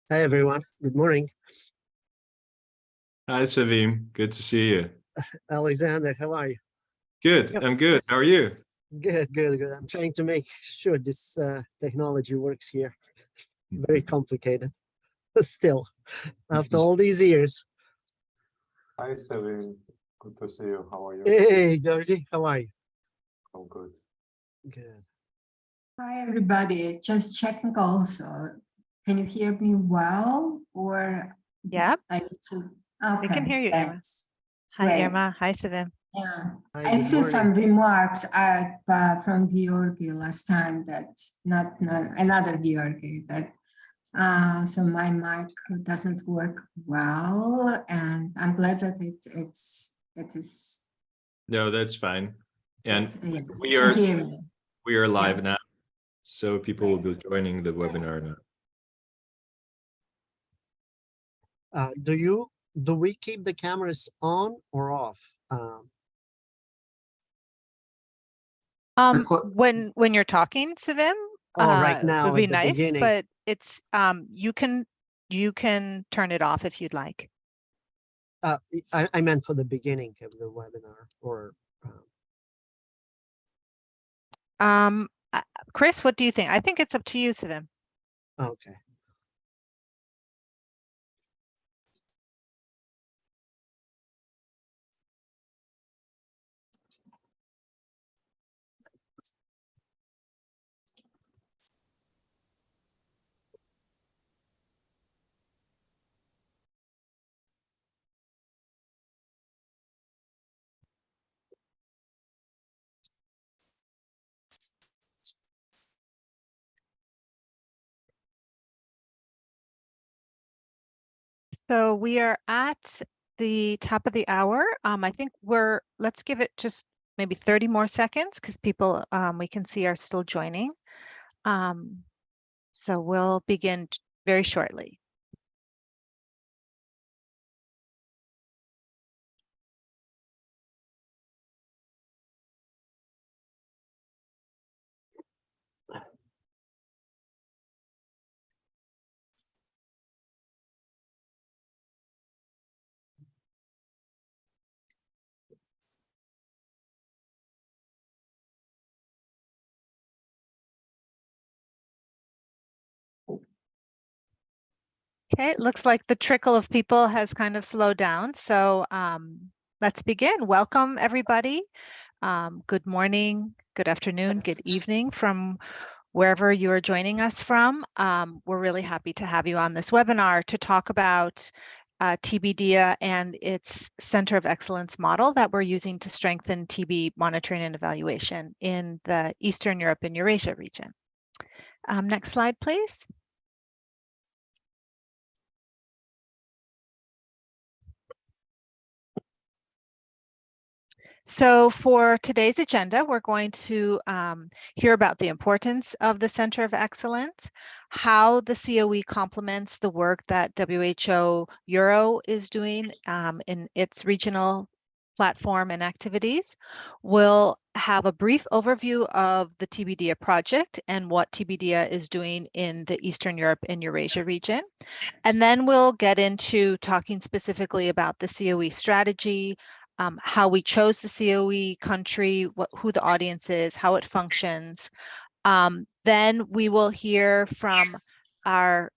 Hi, everyone. Good morning. Hi, Savim. Good to see you. Alexander, how are you? Good. Yep. I'm good. How are you? Good, good, good. I'm trying to make sure this technology works here. Very complicated. But still, after all these years. Hi, Savin. Good to see you. How are you? Hey, Georgie, how are you? I'm good. Good. Hi, everybody. Just checking also. Can you hear me well or Yep, I need to? we can Okay, hear you, Irma. thanks. Hi, Great. Irma. Hi, Savim. Yeah, Hi, I good received some morning. remarks from Georgi last time that not another Georgi that so my mic doesn't work well, and I'm glad that it is. No, that's fine. And Yeah, we I are hear me. live Yeah. now, so people will be joining the webinar Thanks. now. Do we keep the cameras on or off? When you're talking, Savim, Right now would be at the nice, beginning. but it's you can turn it off if you'd like. I meant for the beginning of the webinar, or Chris, what do you think? I think it's up to you, Savim. okay. So we are at the top of the hour. I think let's give it just maybe 30 more seconds because people we can see are still joining. So we'll begin very shortly. Okay, it looks like the trickle of people has kind of slowed down. So let's begin. Welcome, everybody. Good morning, good afternoon, good evening from wherever you are joining us from. We're really happy to have you on this webinar to talk about TB-DIAH and its Center of Excellence model that we're using to strengthen TB monitoring and evaluation in the Eastern Europe and Eurasia region. Next slide, please. So for today's agenda, we're going to hear about the importance of the Center of Excellence, how the COE complements the work that WHO Euro is doing in its regional platform and activities. We'll have a brief overview of the TB-DIAH project and what TB-DIAH is doing in the Eastern Europe and Eurasia region. And then we'll get into talking specifically about the COE strategy, how we chose the COE country, who the audience is, how it functions. Then we will hear from our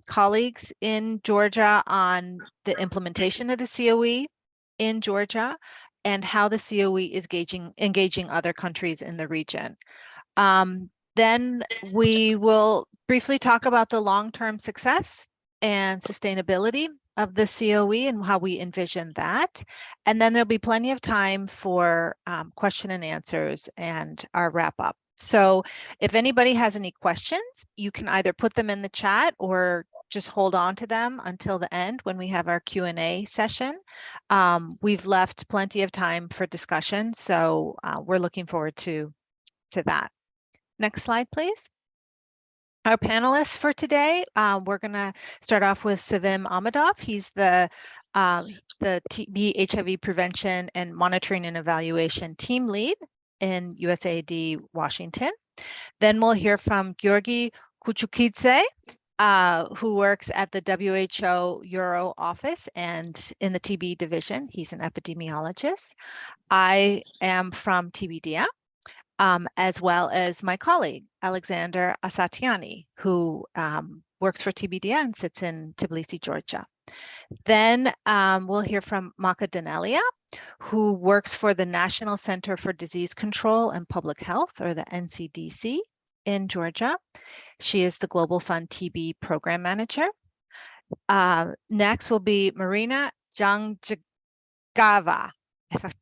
colleagues in Georgia on the implementation of the COE in Georgia and how the COE is engaging other countries in the region. Then we will briefly talk about the long-term success and sustainability of the COE and how we envision that. And then there'll be plenty of time for question and answers and our wrap up. So if anybody has any questions, you can either put them in the chat or just hold on to them until the end when we have our Q&A session. We've left plenty of time for discussion, so we're looking forward to that. Next slide, please. Our panelists for today, we're going to start off with Savim Ahmedov. He's the TB HIV prevention and monitoring and evaluation team lead in USAID Washington. Then we'll hear from Georgi Kuchukidze. who works at the WHO Euro office and in the TB division. He's an epidemiologist. I am from TBDM, as well as my colleague, Alexander Asatiani, who works for TBDM and sits in Tbilisi, Georgia. Then we'll hear from Maka Danelia, who works for the National Center for Disease Control and Public Health, or the NCDC, in Georgia. She is the Global Fund TB Program Manager. Next will be Marina Jangjagava. I have a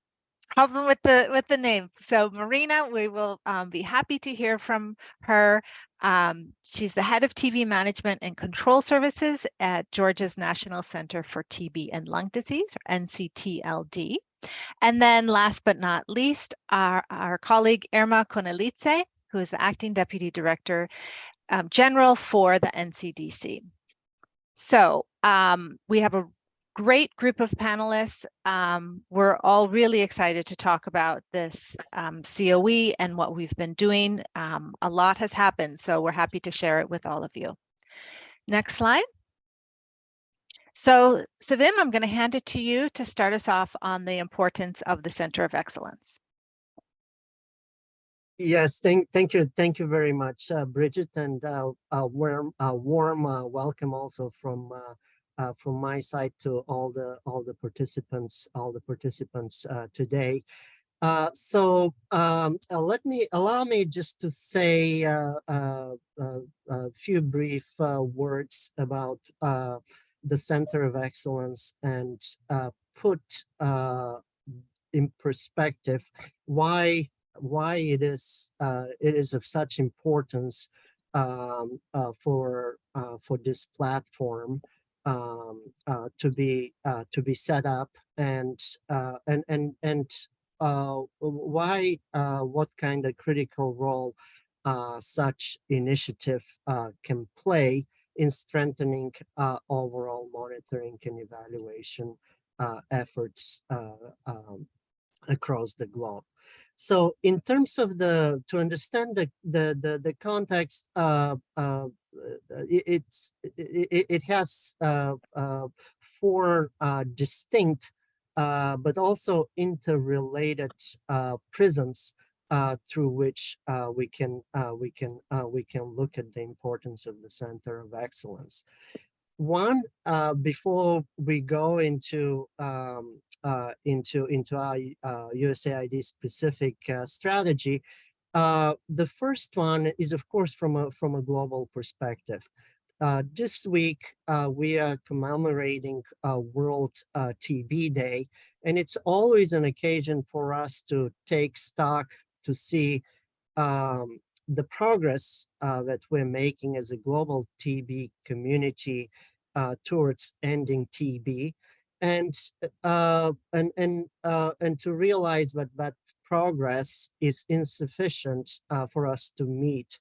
problem with the name. So Marina, we will be happy to hear from her. She's the head of TB Management and Control Services at Georgia's National Center for TB and Lung Disease, or NCTLD. And then last but not least, our colleague Irma Konelitse, who is the Acting Deputy Director General for the NCDC. So we have a great group of panelists. We're all really excited to talk about this COE and what we've been doing. A lot has happened, so we're happy to share it with all of you. Next slide. So Sevim, I'm going to hand it to you to start us off on the importance of the Center of Excellence. Yes, thank you very much, Bridget, and a warm welcome also from my side to all the participants today. So allow me just to say a few brief words about the Center of Excellence and put in perspective why it is of such importance for this platform to be set up, and why what kind of critical role such initiative can play in strengthening overall monitoring and evaluation efforts across the globe. So in terms of to understand the context, it has four distinct but also interrelated prisms through which we can look at the importance of the Center of Excellence. One, before we go into our USAID specific strategy, the first one is, of course, from a global perspective. This week we are commemorating World TB Day, and it's always an occasion for us to take stock to see the progress that we're making as a global TB community towards ending TB, and to realize that progress is insufficient for us to meet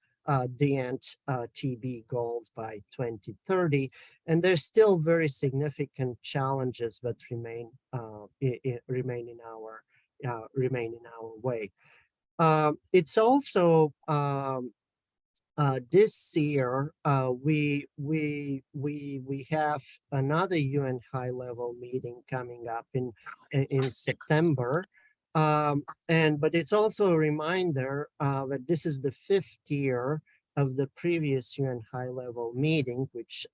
the end TB goals by 2030, and there's still very significant challenges that remain in our way. It's also this year we have another UN high-level meeting coming up in September, but it's also a reminder that this is the 5th year of the previous UN high-level meeting, which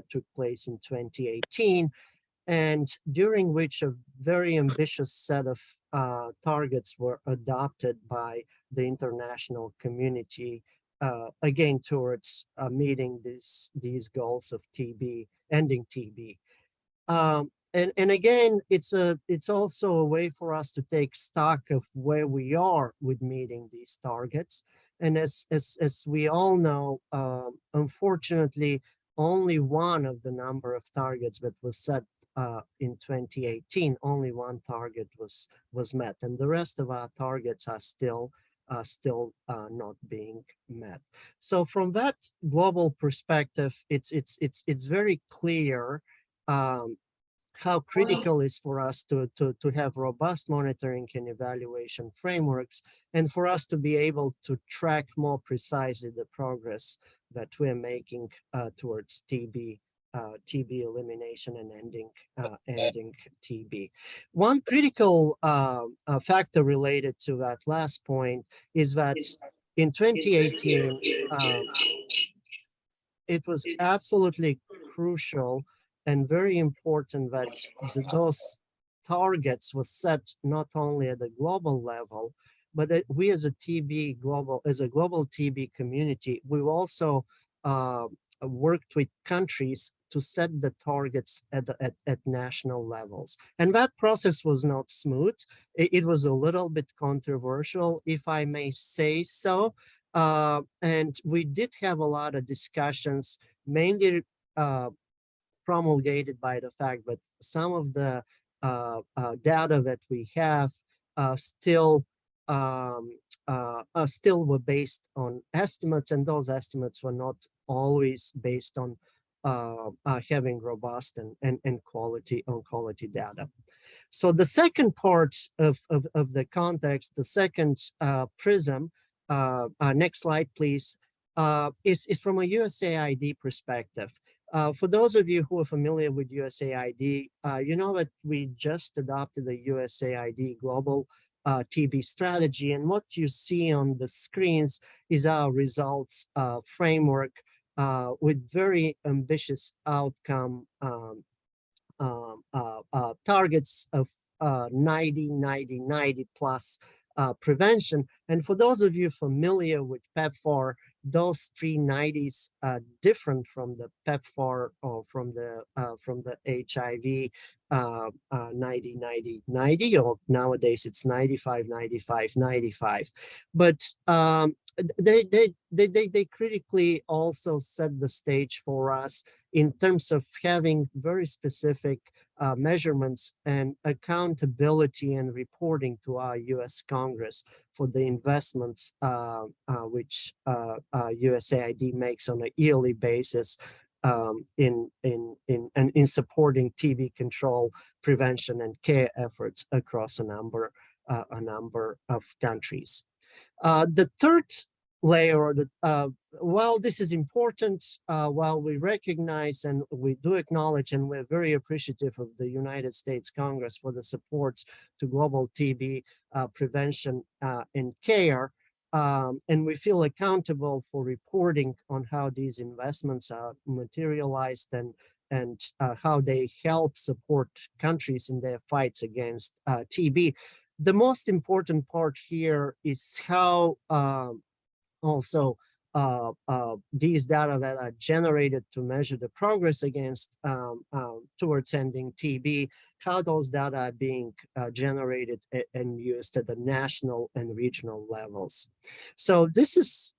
took place in 2018, and during which a very ambitious set of targets were adopted by the international community, again towards meeting these goals of TB, ending TB. And again, it's also a way for us to take stock of where we are with meeting these targets. And as we all know, unfortunately, only one of the number of targets that was set in 2018, only one target was met, and the rest of our targets are still not being met. So from that global perspective, it's very clear how critical is for us to have robust monitoring and evaluation frameworks, and for us to be able to track more precisely the progress that we're making towards TB elimination and ending TB. One critical factor related to that last point is that in 2018, it was absolutely crucial and very important that those targets were set not only at the global level, but that we as a global TB community, we've also worked with countries to set the targets at national levels. And that process was not smooth. It was a little bit controversial, if I may say so. And we did have a lot of discussions, mainly promulgated by the fact that some of the data that we have still were based on estimates, and those estimates were not always based on having robust and quality data. So the second part of the context, the second prism, next slide, please, is from a USAID perspective. For those of you who are familiar with USAID, you know that we just adopted the USAID Global TB strategy, and what you see on the screens is our results framework with very ambitious outcome targets of 90 plus prevention. And for those of you familiar with PEPFAR, those 3 90s are different from the PEPFAR or from the HIV 90, or nowadays it's 95, 95, 95. But they critically also set the stage for us in terms of having very specific measurements and accountability and reporting to our U.S. Congress for the investments which USAID makes on a yearly basis in supporting TB control, prevention, and care efforts across a number of countries. The third layer, while this is important, while we recognize and we do acknowledge, and we're very appreciative of the United States Congress for the support to global TB prevention and care, and we feel accountable for reporting on how these investments are materialized and how they help support countries in their fights against TB. The most important part here is how also these data that are generated to measure the progress against towards ending TB, how those data are being generated and used at the national and regional levels. So this is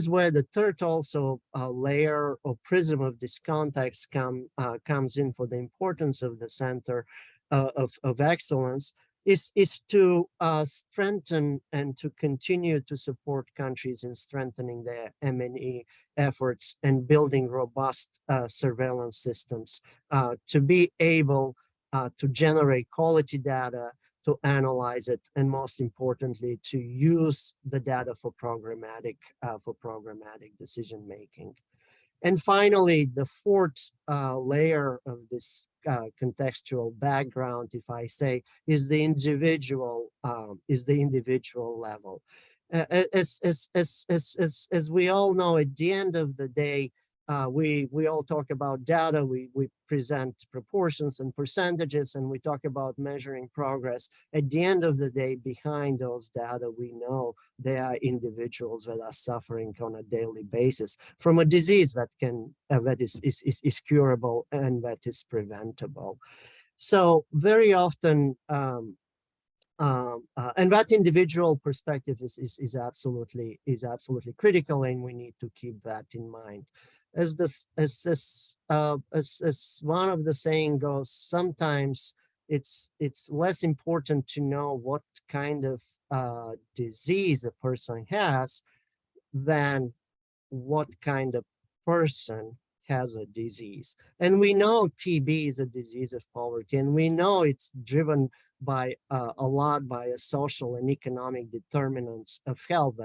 where the third also layer or prism of this context comes in for the importance of the Center of Excellence. Is to strengthen and to continue to support countries in strengthening their M&E efforts and building robust surveillance systems to be able to generate quality data, to analyze it, and most importantly, to use the data for programmatic decision making. And finally, the fourth layer of this contextual background, if I say, is the individual level. As we all know, at the end of the day, we all talk about data, we present proportions and percentages, and we talk about measuring progress. At the end of the day, behind those data, we know there are individuals that are suffering on a daily basis from a disease that is curable and that is preventable. So very often, and that individual perspective is absolutely critical, and we need to keep that in mind. As one of the saying goes, sometimes it's less important to know what kind of disease a person has than what kind of person has a disease. And we know TB is a disease of poverty, and we know it's driven by a lot by a social and economic determinants of health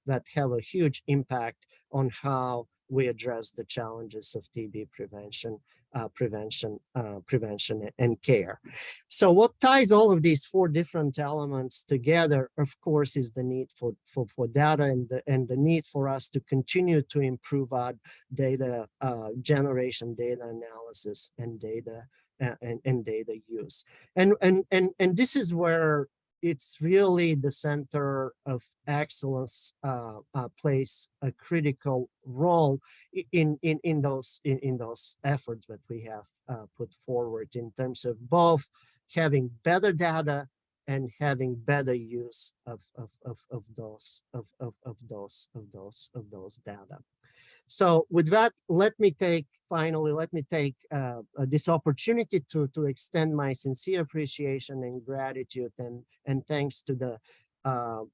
that have a huge impact on how we address the challenges of TB prevention, prevention and care. So what ties all of these four different elements together, of course, is the need for data and the need for us to continue to improve our data generation, data analysis, and data data use. And this is where it's really the center of excellence plays a critical role in those efforts that we have put forward in terms of both having better data and having better use of those data. So with that, let me take this opportunity to extend my sincere appreciation and gratitude and thanks to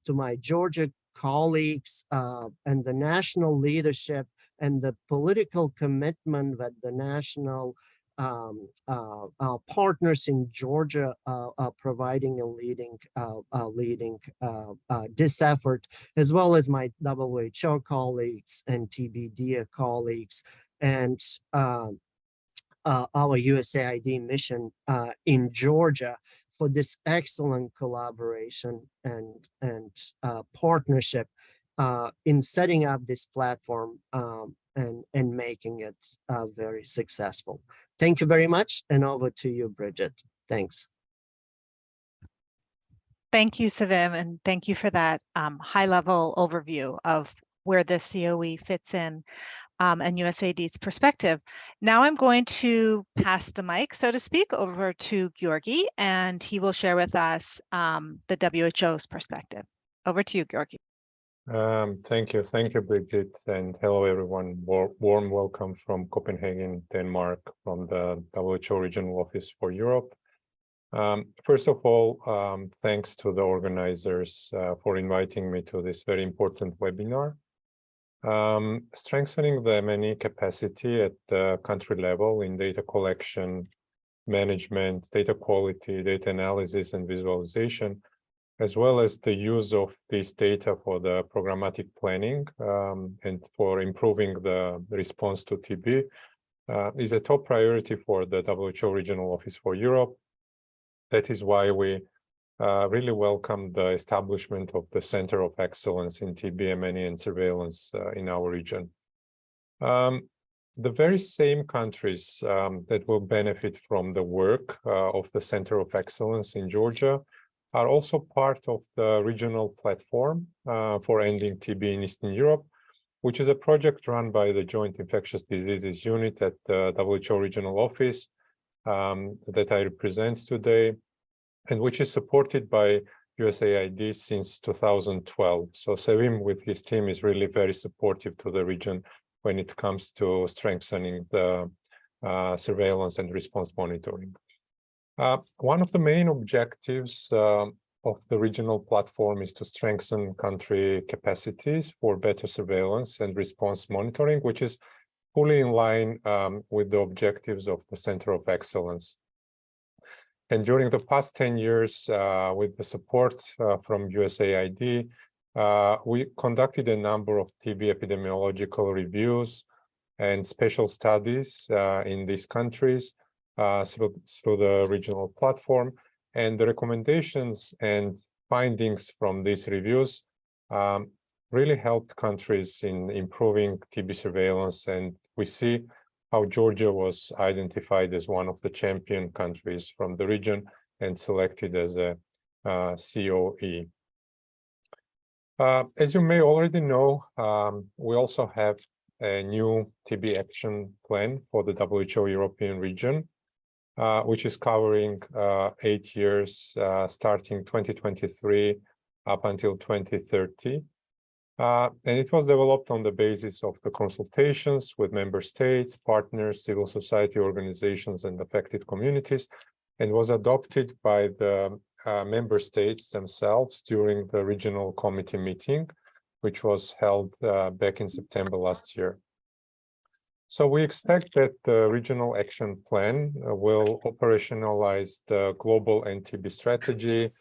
my Georgia colleagues and the national leadership and the political commitment that the national partners in Georgia are providing and leading this effort, as well as my WHO colleagues and TB colleagues and our USAID mission in Georgia for this excellent collaboration and partnership in setting up this platform and making it very successful. Thank you very much, and over to you, Bridget. Thanks. Thank you, Sevim, and thank you for that high-level overview of where the COE fits in and USAID's perspective. Now I'm going to pass the mic, so to speak, over to Georgi, and he will share with us the WHO's perspective. Over to you, Georgi. Thank you, Bridget, and hello everyone. Warm welcome from Copenhagen, Denmark, from the WHO Regional Office for Europe. First of all, thanks to the organizers for inviting me to this very important webinar. Strengthening the M&E capacity at the country level in data collection, management, data quality, data analysis and visualization, as well as the use of this data for the programmatic planning and for improving the response to TB is a top priority for the WHO Regional Office for Europe. That is why we really welcome the establishment of the Center of Excellence in TB M&E and Surveillance in our region. The very same countries that will benefit from the work of the Center of Excellence in Georgia are also part of the regional platform for ending TB in Eastern Europe, which is a project run by the Joint Infectious Diseases Unit at the WHO Regional Office that I represent today, and which is supported by USAID since 2012. So Sevim with his team is really very supportive to the region when it comes to strengthening the surveillance and response monitoring. One of the main objectives of the regional platform is to strengthen country capacities for better surveillance and response monitoring, which is fully in line with the objectives of the Center of Excellence. And during the past 10 years, with the support from USAID, we conducted a number of TB epidemiological reviews and special studies in these countries through the regional platform, and the recommendations and findings from these reviews really helped countries in improving TB surveillance, and we see how Georgia was identified as one of the champion countries from the region and selected as a COE. As you may already know, we also have a new TB action plan for the WHO European region, which is covering 8 years, starting 2023 up until 2030. And it was developed on the basis of the consultations with member states, partners, civil society organizations, and affected communities, and was adopted by the member states themselves during the regional committee meeting, which was held back in September last year. So we expect that the regional action plan will operationalize the global NTB strategy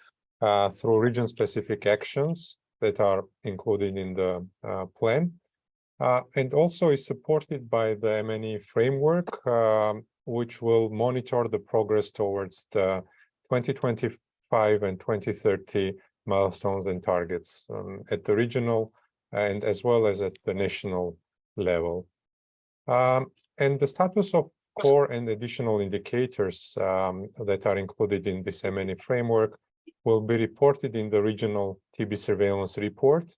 through region-specific actions that are included in the plan, and also is supported by the M&E framework, which will monitor the progress towards the 2025 and 2030 milestones and targets at the regional and as well as at the national level. And the status of core and additional indicators that are included in this M&E framework will be reported in the regional TB surveillance report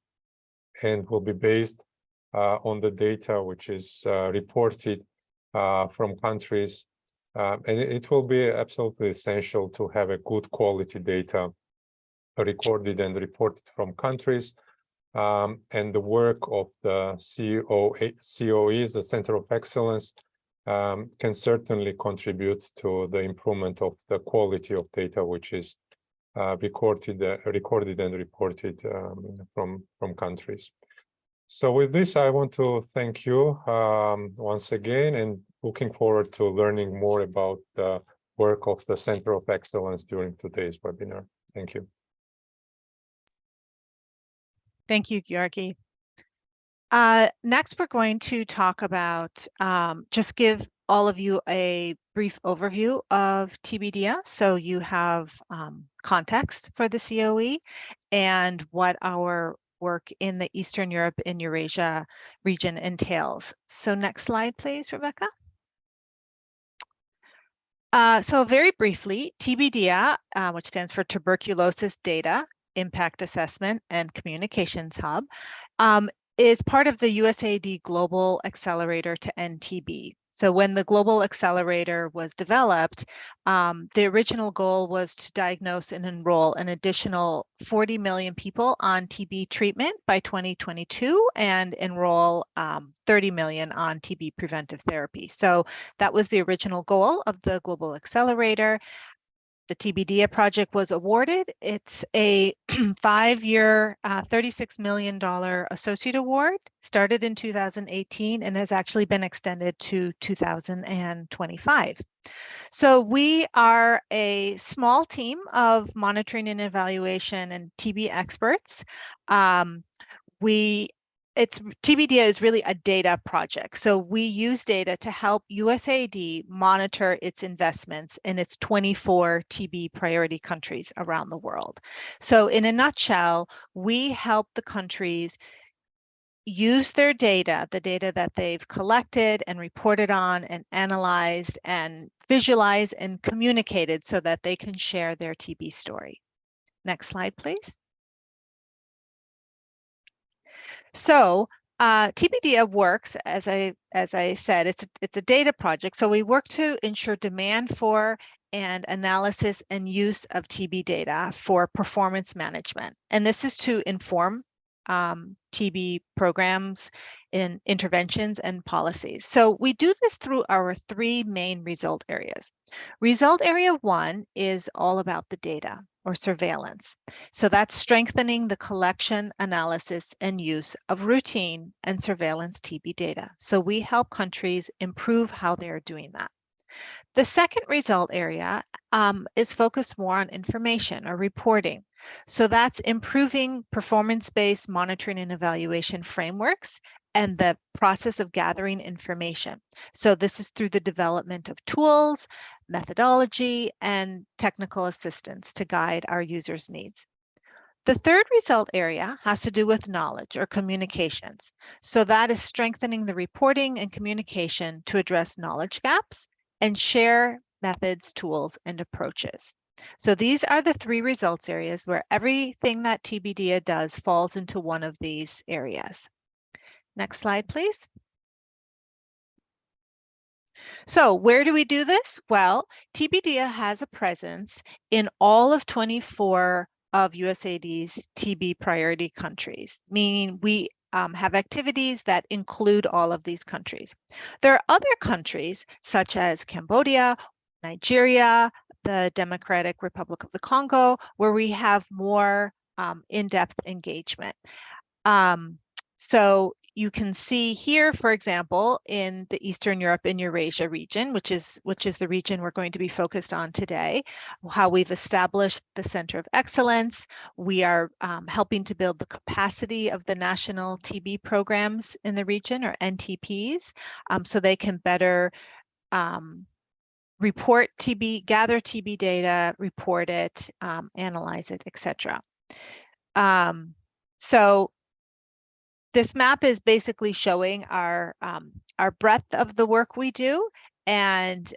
and will be based on the data which is reported from countries. And it will be absolutely essential to have a good quality data recorded and reported from countries. And the work of the COE, the Center of Excellence, can certainly contribute to the improvement of the quality of data, which is recorded and reported from countries. So with this, I want to thank you once again, and looking forward to learning more about the work of the Center of Excellence during today's webinar. Thank you. Thank you, Georgi. Next, we're going to talk about, just give all of you a brief overview of TBDIA, so you have context for the COE and what our work in the Eastern Europe and Eurasia region entails. So next slide, please, Rebecca. So very briefly, TBDIA, which stands for Tuberculosis Data, Impact Assessment and Communications Hub, is part of the USAID Global Accelerator to End TB. So when the Global Accelerator was developed, the original goal was to diagnose and enroll an additional 40 million people on TB treatment by 2022 and enroll 30 million on TB preventive therapy. So that was the original goal of the Global Accelerator. The TBDIA project was awarded. It's a 5-year, $36 million associate award, started in 2018 and has actually been extended to 2025. So we are a small team of monitoring and evaluation and TB experts. TBDIA is really a data project. So we use data to help USAID monitor its investments in its 24 TB priority countries around the world. So in a nutshell, we help the countries use their data, the data that they've collected and reported on and analyzed and visualized and communicated so that they can share their TB story. Next slide, please. So TBDIA works, as I said, it's a data project. So we work to ensure demand for and analysis and use of TB data for performance management. And this is to inform TB programs in interventions and policies. So we do this through our 3 main result areas. Result area 1 is all about the data or surveillance. So that's strengthening the collection, analysis, and use of routine and surveillance TB data. So we help countries improve how they're doing that. The second result area is focused more on information or reporting. So that's improving performance-based monitoring and evaluation frameworks and the process of gathering information. So this is through the development of tools, methodology, and technical assistance to guide our users' needs. The third result area has to do with knowledge or communications. So that is strengthening the reporting and communication to address knowledge gaps and share methods, tools, and approaches. So these are the 3 results areas where everything that TBDIA does falls into one of these areas. Next slide, please. So where do we do this? Well, TBDIA has a presence in all of 24 of USAID's TB priority countries, meaning we have activities that include all of these countries. There are other countries such as Cambodia, Nigeria, the Democratic Republic of the Congo, where we have more in-depth engagement. So you can see here, for example, in the Eastern Europe and Eurasia region, which is the region we're going to be focused on today, how we've established the Center of Excellence. We are helping to build the capacity of the national TB programs in the region, or NTPs, so they can better report TB, gather TB data, report it, analyze it, etc. So this map is basically showing our breadth of the work we do, and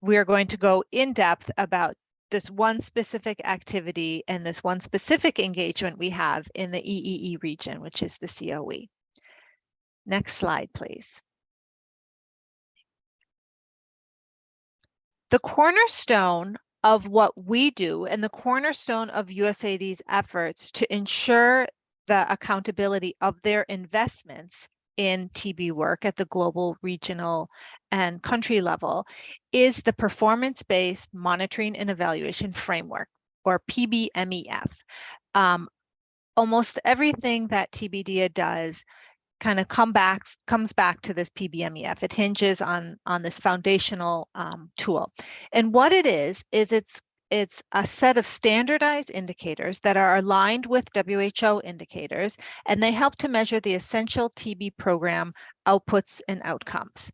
we are going to go in depth about this one specific activity and this one specific engagement we have in the EEE region, which is the COE. Next slide, please. The cornerstone of what we do and the cornerstone of USAID's efforts to ensure the accountability of their investments in TB work at the global, regional, and country level is the performance-based monitoring and evaluation framework, or PBMEF. Almost everything that TBDIA does kind of comes back to this PBMEF. It hinges on this foundational tool. And what it is it's a set of standardized indicators that are aligned with WHO indicators, and they help to measure the essential TB program outputs and outcomes.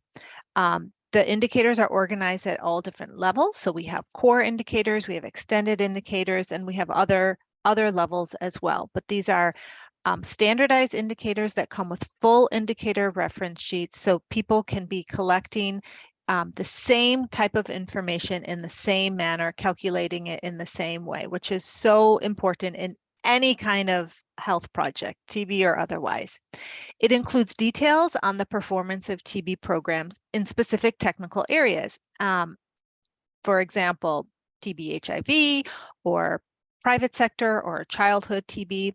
The indicators are organized at all different levels. So we have core indicators, we have extended indicators, and we have other levels as well. But these are standardized indicators that come with full indicator reference sheets, so people can be collecting the same type of information in the same manner, calculating it in the same way, which is so important in any kind of health project, TB or otherwise. It includes details on the performance of TB programs in specific technical areas. For example, TB HIV, or private sector, or childhood TB.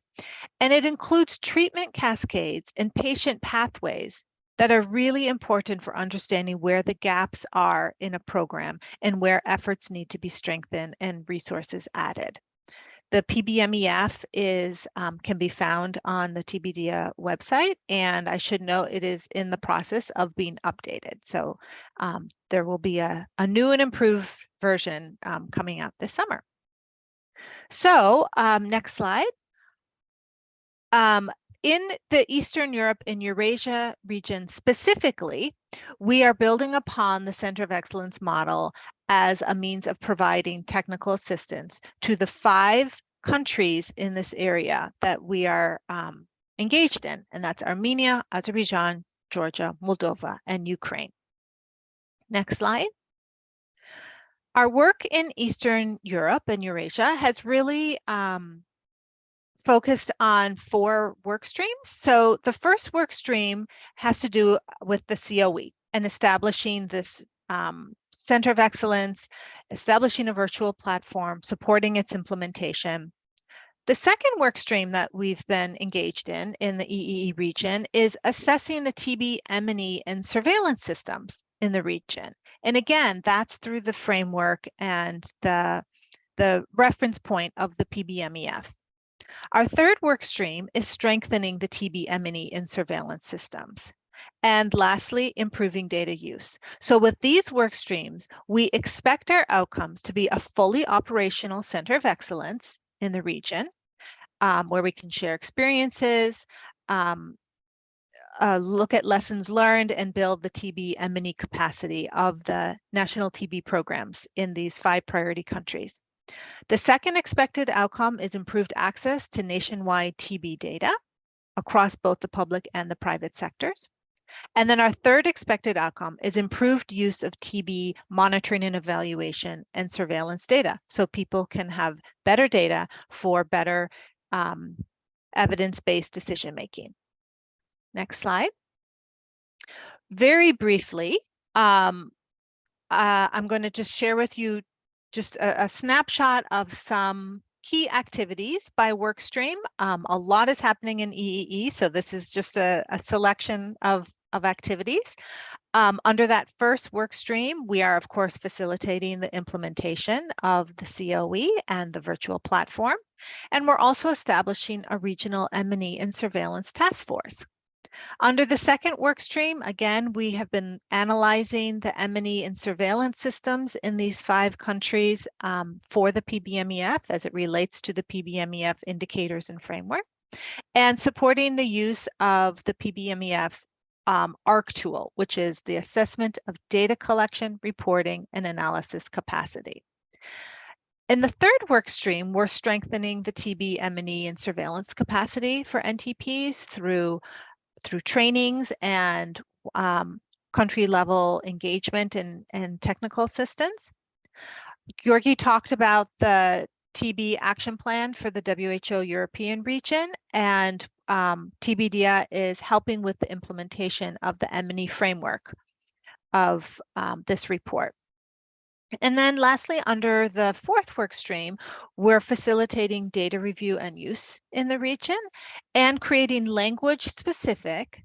And it includes treatment cascades and patient pathways that are really important for understanding where the gaps are in a program and where efforts need to be strengthened and resources added. The PBMEF can be found on the TBDIA website, and I should note it is in the process of being updated. So there will be a new and improved version coming out this summer. So next slide. In the Eastern Europe and Eurasia region specifically, we are building upon the Center of Excellence model as a means of providing technical assistance to the 5 countries in this area that we are engaged in, and that's Armenia, Azerbaijan, Georgia, Moldova, and Ukraine. Next slide. Our work in Eastern Europe and Eurasia has really focused on 4 work streams. So the first work stream has to do with the COE and establishing this Center of Excellence, establishing a virtual platform, supporting its implementation. The second work stream that we've been engaged in the EEE region is assessing the TB M&E and surveillance systems in the region. And again, that's through the framework and the reference point of the PBMEF. Our third work stream is strengthening the TB M&E and surveillance systems. And lastly, improving data use. So with these work streams, we expect our outcomes to be a fully operational Center of Excellence in the region, where we can share experiences, look at lessons learned, and build the TB M&E capacity of the national TB programs in these 5 priority countries. The second expected outcome is improved access to nationwide TB data across both the public and the private sectors. And then our third expected outcome is improved use of TB monitoring and evaluation and surveillance data, so people can have better data for better evidence-based decision-making. Next slide. Very briefly, I'm going to just share with you just a snapshot of some key activities by work stream. A lot is happening in EEE, so this is just a selection of activities. Under that first work stream, we are, of course, facilitating the implementation of the COE and the virtual platform. And we're also establishing a regional M&E and surveillance task force. Under the second work stream, again, we have been analyzing the M&E and surveillance systems in these 5 countries for the PBMEF as it relates to the PBMEF indicators and framework, and supporting the use of the PBMEF's ARC tool, which is the assessment of data collection, reporting, and analysis capacity. In the third work stream, we're strengthening the TB M&E and surveillance capacity for NTPs through trainings and country level engagement and technical assistance. Georgi talked about the TB action plan for the WHO European region, and TBDIA is helping with the implementation of the M&E framework of this report. And then lastly, under the fourth work stream, we're facilitating data review and use in the region and creating language-specific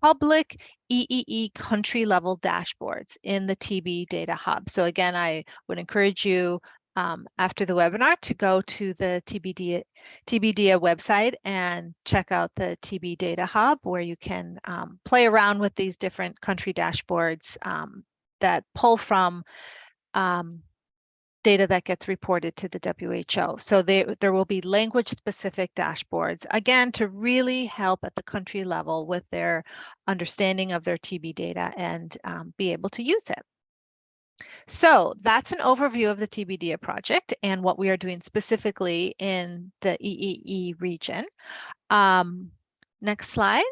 public EEE country-level dashboards in the TB Data Hub. So again, I would encourage you after the webinar to go to the TBDIA website and check out the TB Data Hub, where you can play around with these different country dashboards that pull from data that gets reported to the WHO. So there will be language-specific dashboards, again, to really help at the country level with their understanding of their TB data and be able to use it. So that's an overview of the TBDIA project and what we are doing specifically in the EEE region. Next slide.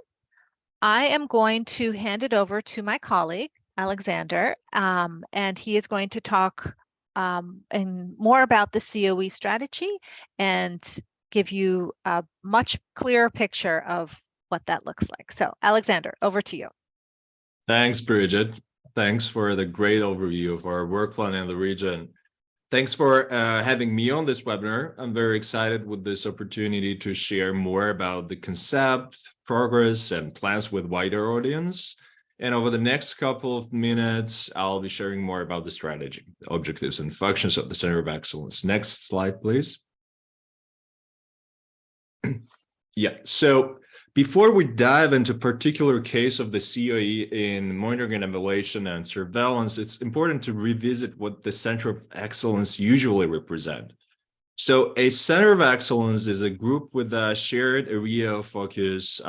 I am going to hand it over to my colleague, Alexander, and he is going to talk and more about the COE strategy and give you a much clearer picture of what that looks like. So Alexander, over to you. Thanks, Bridget. Thanks for the great overview of our work plan in the region. Thanks for having me on this webinar. I'm very excited with this opportunity to share more about the concept, progress, and plans with wider audience. And over the next couple of minutes, I'll be sharing more about the strategy, the objectives, and functions of the Center of Excellence. Next slide, please. Yeah, so before we dive into a particular case of the COE in monitoring and evaluation and surveillance, it's important to revisit what the Center of Excellence usually represent. So a Center of Excellence is a group with a shared area of focus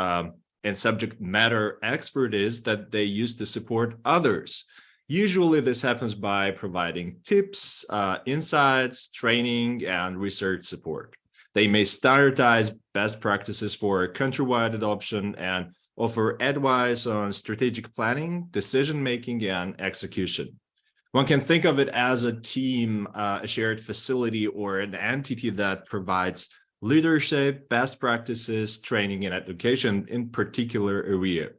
and subject matter expertise that they use to support others. Usually this happens by providing tips, insights, training, and research support. They may standardize best practices for countrywide adoption and offer advice on strategic planning, decision-making, and execution. One can think of it as a team, a shared facility, or an entity that provides leadership, best practices, training, and education in particular area.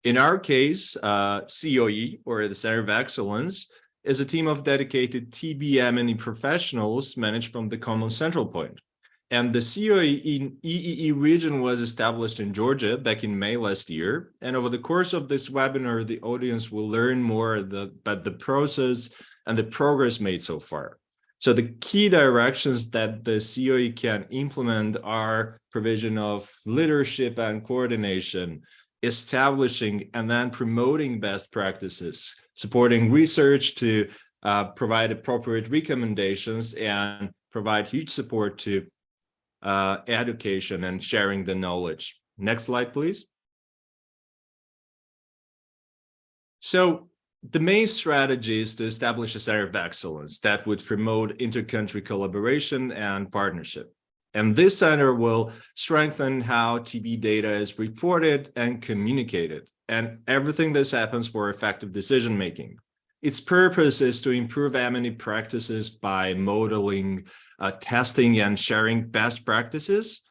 In our case, COE, or the Center of Excellence, is a team of dedicated TB M&E professionals managed from the common central point. And the COE in EEE region was established in Georgia back in May last year. And over the course of this webinar, the audience will learn more about the process and the progress made so far. So the key directions that the COE can implement are provision of leadership and coordination, establishing and then promoting best practices, supporting research to provide appropriate recommendations, and provide huge support to education and sharing the knowledge. Next slide, please. So the main strategy is to establish a Center of Excellence that would promote inter-country collaboration and partnership. And this center will strengthen how TB data is reported and communicated, and everything this happens for effective decision-making. Its purpose is to improve M&E practices by modeling, testing, and sharing best practices.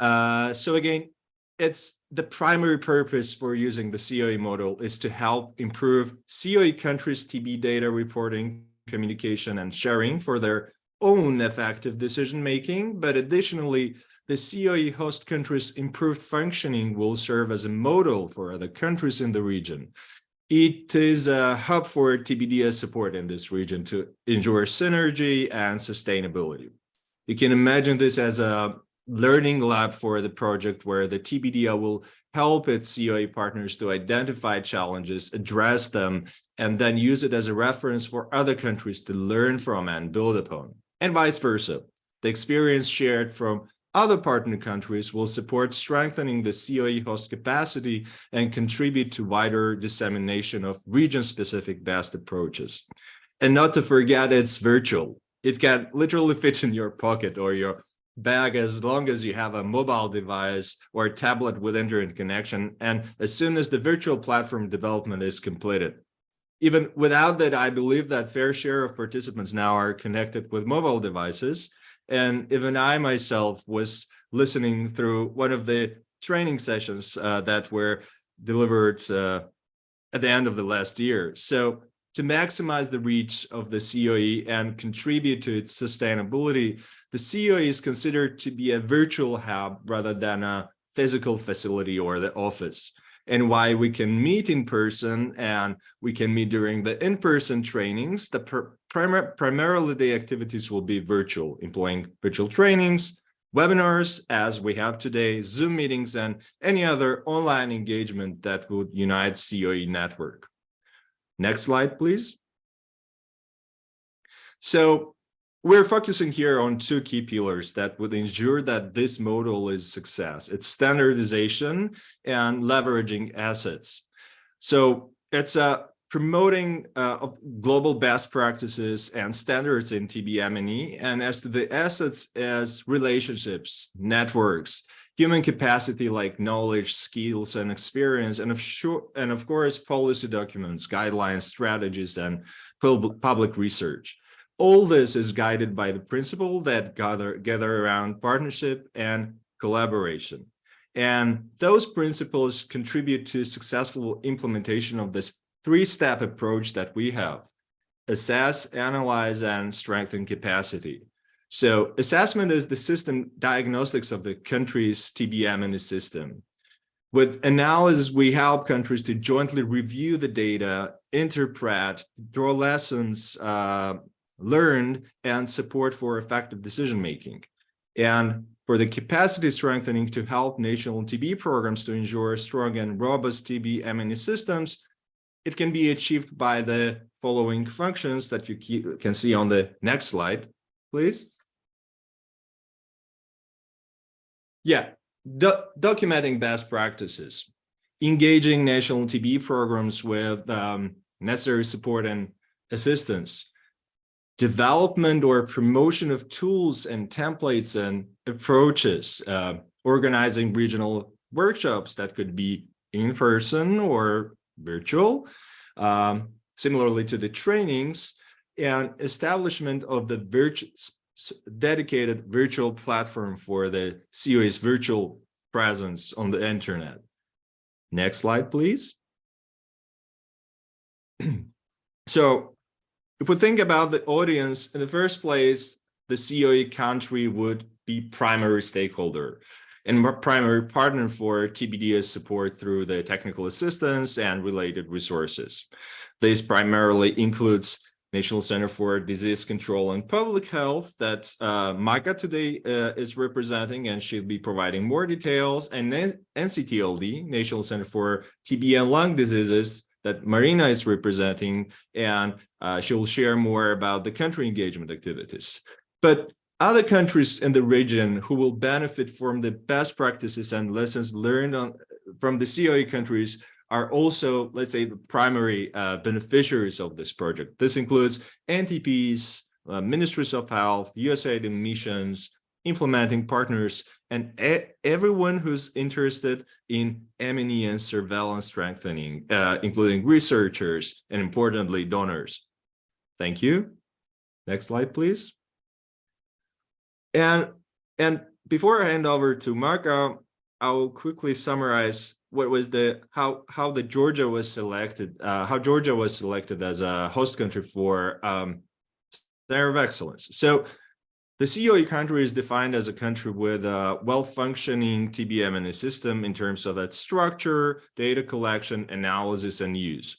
So again, it's the primary purpose for using the COE model is to help improve COE countries' TB data reporting, communication, and sharing for their own effective decision-making. But additionally, the COE host countries' improved functioning will serve as a model for other countries in the region. It is a hub for TBDIA support in this region to ensure synergy and sustainability. You can imagine this as a learning lab for the project where the TBDO will help its COE partners to identify challenges, address them, and then use it as a reference for other countries to learn from and build upon, and vice versa. The experience shared from other partner countries will support strengthening the COE host capacity and contribute to wider dissemination of region-specific best approaches. And not to forget, it's virtual. It can literally fit in your pocket or your bag as long as you have a mobile device or a tablet with internet connection, and as soon as the virtual platform development is completed. Even without that, I believe that fair share of participants now are connected with mobile devices. And even I myself was listening through one of the training sessions that were delivered at the end of the last year. So to maximize the reach of the COE and contribute to its sustainability, the COE is considered to be a virtual hub rather than a physical facility or the office. And why we can meet in person and we can meet during the in-person trainings, primarily the activities will be virtual, employing virtual trainings, webinars, as we have today, Zoom meetings, and any other online engagement that would unite COE network. Next slide, please. So we're focusing here on two key pillars that would ensure that this model is success. It's standardization and leveraging assets. So it's promoting global best practices and standards in TB M&E, and as to the assets as relationships, networks, human capacity like knowledge, skills, and experience, and of course, policy documents, guidelines, strategies, and public research. All this is guided by the principle that gather around partnership and collaboration. And those principles contribute to successful implementation of this three-step approach that we have: assess, analyze, and strengthen capacity. So assessment is the system diagnostics of the country's TB M&E system. With analysis, we help countries to jointly review the data, interpret, draw lessons learned, and support for effective decision-making. And for the capacity strengthening to help national TB programs to ensure strong and robust TB M&E systems, it can be achieved by the following functions that you can see on the next slide, please. Yeah, documenting best practices, engaging national TB programs with necessary support and assistance, development or promotion of tools and templates and approaches, organizing regional workshops that could be in person or virtual, similarly to the trainings, and establishment of the dedicated virtual platform for the COE's virtual presence on the internet. Next slide, please. So if we think about the audience, in the first place, the COE country would be primary stakeholder and primary partner for TBDS support through the technical assistance and related resources. This primarily includes National Center for Disease Control and Public Health that Micah today is representing, and she'll be providing more details, and NCTLD, National Center for TB and Lung Diseases, that Marina is representing, and she'll share more about the country engagement activities. But other countries in the region who will benefit from the best practices and lessons learned from the COE countries are also, let's say, the primary beneficiaries of this project. This includes NTPs, ministries of health, USAID missions, implementing partners, and everyone who's interested in M&E and surveillance strengthening, including researchers and, importantly, donors. Thank you. Next slide, please. And before I hand over to Marco, I will quickly summarize what was how Georgia was selected, how Georgia was selected as a host country for Center of Excellence. So the COE country is defined as a country with a well-functioning TB M&E system in terms of its structure, data collection, analysis, and use.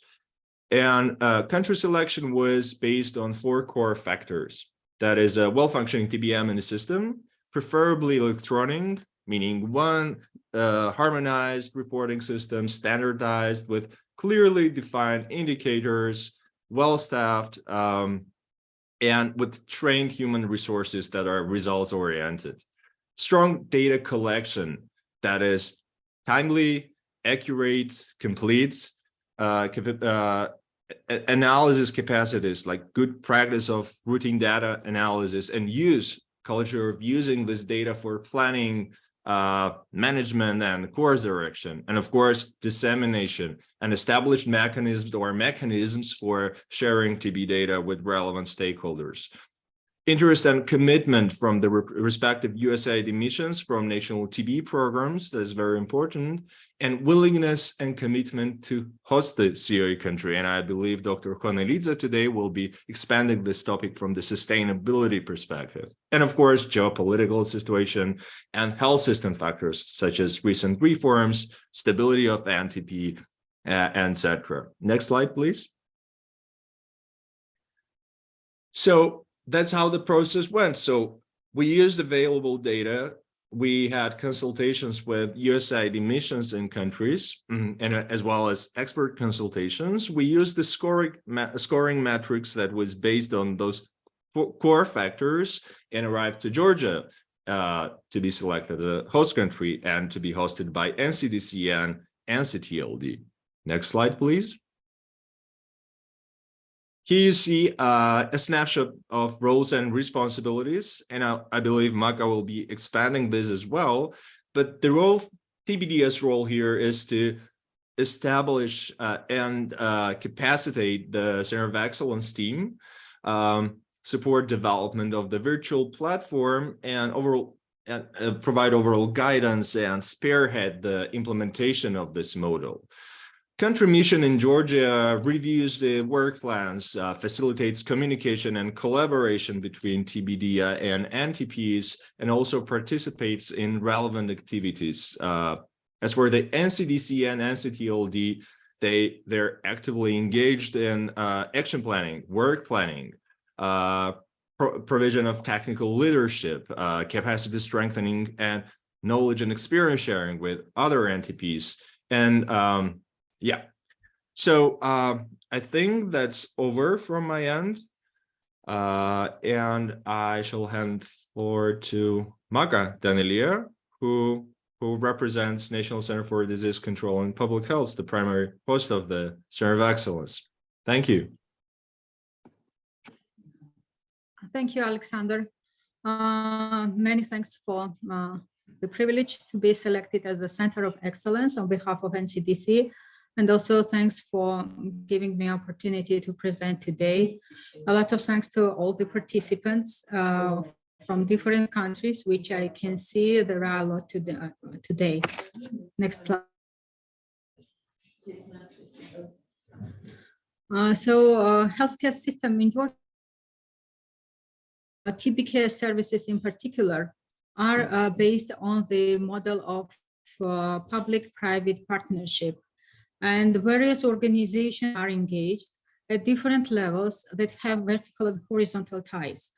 And country selection was based on 4 core factors: that is a well-functioning TB M&E system, preferably electronic, meaning one harmonized reporting system, standardized with clearly defined indicators, well-staffed, and with trained human resources that are results-oriented. Strong data collection that is timely, accurate, complete, analysis capacities like good practice of routine data analysis and culture of using this data for planning, management and course direction, and of course dissemination and established mechanisms for sharing TB data with relevant stakeholders. Interest and commitment from the respective USAID missions from national TB programs, that's very important, and willingness and commitment to host the COE country. And I believe Dr. Konelidze today will be expanding this topic from the sustainability perspective. And of course, geopolitical situation and health system factors, such as recent reforms, stability of NTP, etc. Next slide, please. So that's how the process went. So we used available data. We had consultations with USAID missions in countries, and as well as expert consultations. We used the scoring matrix that was based on those core factors and arrived to Georgia to be selected as a host country and to be hosted by NCDC and NCTLD. Next slide, please. Here you see a snapshot of roles and responsibilities, and I believe Magda will be expanding this as well. But the role, TBD's role here is to establish and capacitate the Center of Excellence team, support development of the virtual platform, and overall provide overall guidance and spearhead the implementation of this model. Country mission in Georgia reviews the work plans, facilitates communication and collaboration between TBDIA and NTPs, and also participates in relevant activities. As for the NCDC and NCTLD, they're actively engaged in action planning, work planning, provision of technical leadership, capacity strengthening, and knowledge and experience sharing with other NTPs. And yeah, so I think that's over from my end, and I shall hand floor to Magda Danelia, who represents National Center for Disease Control and Public Health, the primary host of the Center of Excellence. Thank you. Thank you, Alexander. Many thanks for the privilege to be selected as the Center of Excellence on behalf of NCDC. And also thanks for giving me opportunity to present today. A lot of thanks to all the participants from different countries, which I can see there are a lot today. Next slide. Healthcare system in Georgia, TB care services in particular, are based on the model of public-private partnership. And various organizations are engaged at different levels that have vertical and horizontal ties.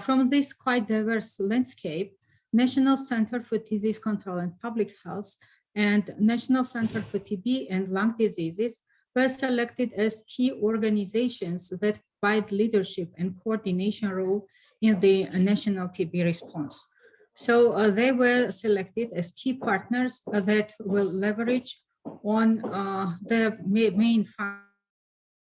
From this quite diverse landscape, National Center for Disease Control and Public Health and National Center for TB and Lung Diseases were selected as key organizations that provide leadership and coordination role in the national TB response. So they were selected as key partners that will leverage on the main function.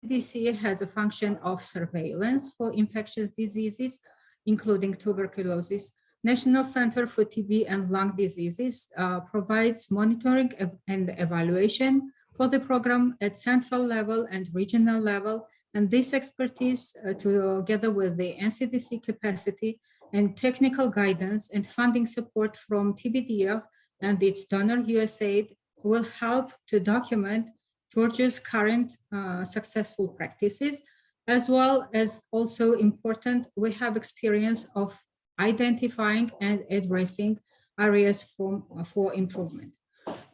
NCDC has a function of surveillance for infectious diseases, including tuberculosis. National Center for TB and Lung Diseases provides monitoring and evaluation for the program at central level and regional level. And this expertise, together with the NCDC capacity and technical guidance and funding support from TBDIA and its donor USAID, will help to document Georgia's current successful practices, as well as also important, we have experience of identifying and addressing areas for improvement.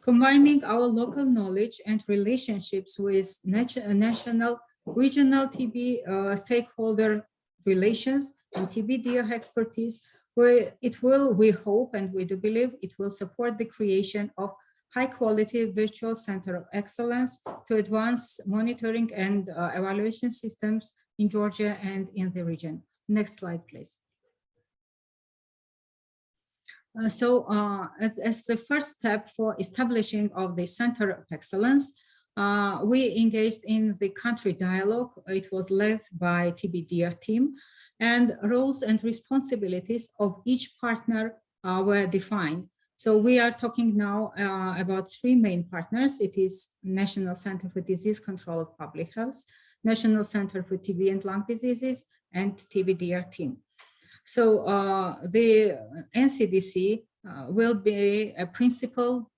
Combining our local knowledge and relationships with national, regional TB stakeholder relations and TB-DIAH expertise, where it will, we hope and we do believe, it will support the creation of high-quality virtual center of excellence to advance monitoring and evaluation systems in Georgia and in the region. Next slide, please. As the first step for establishing of the Center of Excellence, we engaged in the country dialogue. It was led by TB-DIAH team, and roles and responsibilities of each partner were defined. So we are talking now about three main partners. It is National Center for Disease Control of Public Health, National Center for TB and Lung Diseases, and TB-DIAH team. So the NCDC will be a principal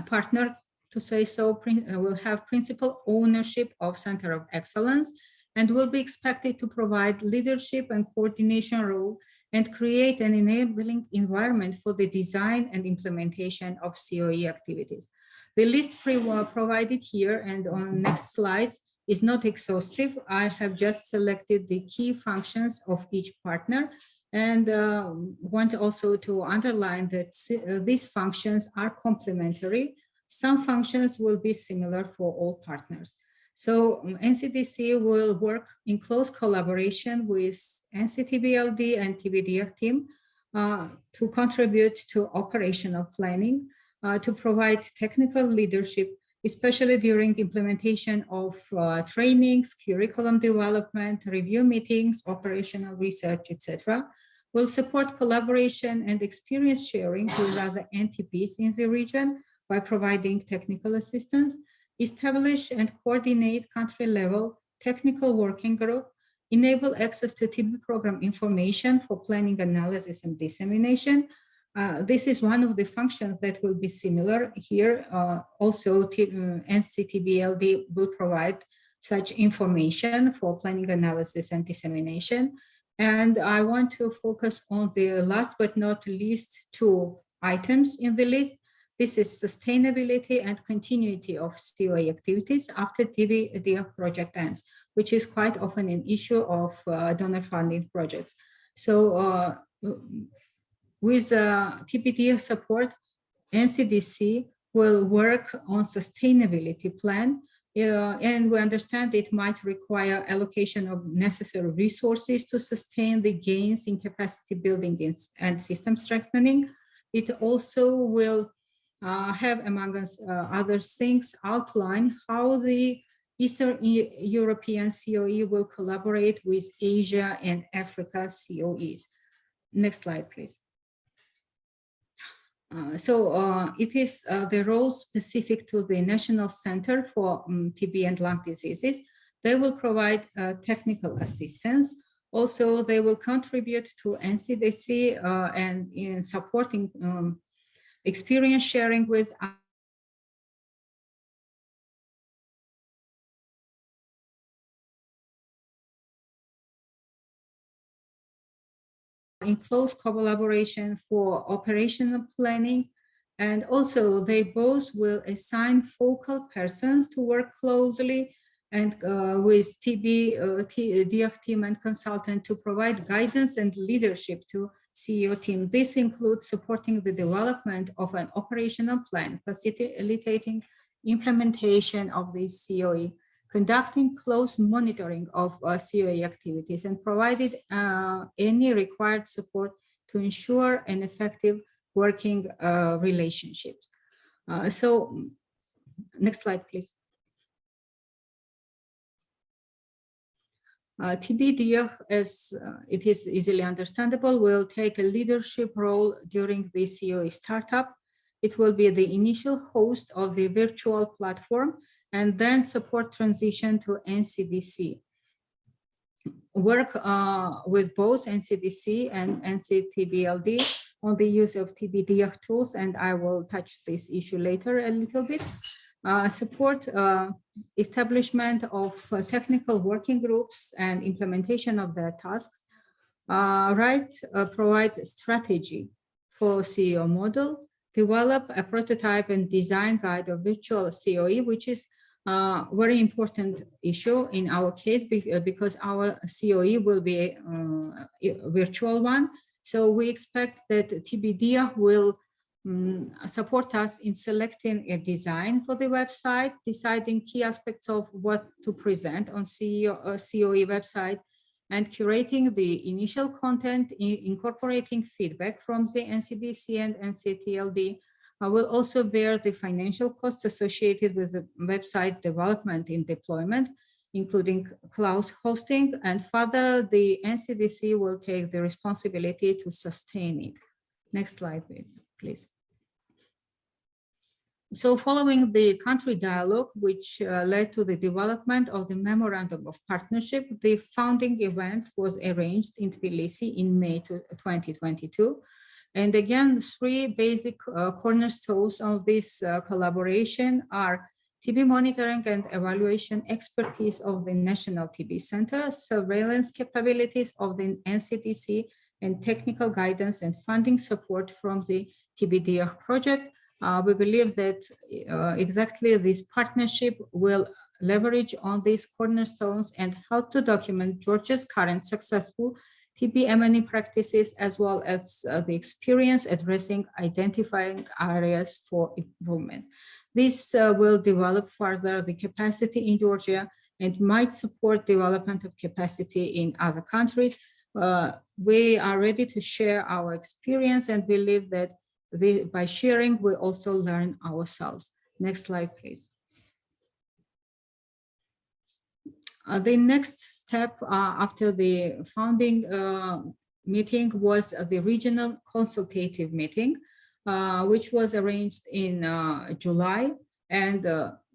partner, to say so, will have principal ownership of Center of Excellence and will be expected to provide leadership and coordination role and create an enabling environment for the design and implementation of COE activities. The list provided here and on next slides is not exhaustive. I have just selected the key functions of each partner and want also to underline that these functions are complementary. Some functions will be similar for all partners. So NCDC will work in close collaboration with NCTLD and TB-DIAH team to contribute to operational planning, to provide technical leadership, especially during implementation of trainings, curriculum development, review meetings, operational research, etc. Will support collaboration and experience sharing with other NTPs in the region by providing technical assistance, establish and coordinate country-level technical working group, enable access to TB program information for planning, analysis, and dissemination. This is one of the functions that will be similar here. Also, NCTLD will provide such information for planning, analysis, and dissemination. And I want to focus on the last but not least two items in the list. This is sustainability and continuity of COE activities after TB-DIAH project ends, which is quite often an issue of donor funding projects. So with TB-DIAH support, NCDC will work on sustainability plan, and we understand it might require allocation of necessary resources to sustain the gains in capacity building and system strengthening. It also will have, among other things, outline how the Eastern European COE will collaborate with Asia and Africa COEs. Next slide, please. It is the role specific to the National Center for TB and Lung Diseases. They will provide technical assistance. Also, they will contribute to NCDC and in supporting experience sharing with in close collaboration for operational planning. And also they both will assign focal persons to work closely and with TB-DIAH team and consultant to provide guidance and leadership to CEO team. This includes supporting the development of an operational plan, facilitating implementation of the COE, conducting close monitoring of COE activities, and provided any required support to ensure an effective working relationships. So next slide, please. TB-DIAH, as it is easily understandable, will take a leadership role during the COE startup. It will be the initial host of the virtual platform and then support transition to NCDC. Work with both NCDC and NCTLD on the use of TB-DIAH tools, and I will touch this issue later a little bit. Support establishment of technical working groups and implementation of their tasks. Provide strategy for CEO model, develop a prototype and design guide of virtual COE, which is Very important issue in our case because our COE will be a virtual one. So we expect that TB will support us in selecting a design for the website, deciding key aspects of what to present on COE website, and curating the initial content, incorporating feedback from the NCDC and NCTLD. Will also bear the financial costs associated with the website development in deployment, including cloud hosting, and further, the NCDC will take the responsibility to sustain it. Next slide, please. So following the country dialogue, which led to the development of the Memorandum of Partnership, the founding event was arranged in Tbilisi in May 2022. And again, three basic cornerstones of this collaboration are TB monitoring and evaluation expertise of the National TB Center, surveillance capabilities of the NCDC, and technical guidance and funding support from the TB project. We believe that exactly this partnership will leverage on these cornerstones and help to document Georgia's current successful TB M&E practices, as well as the experience addressing identifying areas for improvement. This will develop further the capacity in Georgia and might support development of capacity in other countries. We are ready to share our experience and believe that by sharing, we also learn ourselves. Next slide, please. The next step after the founding meeting was the regional consultative meeting, which was arranged in July, and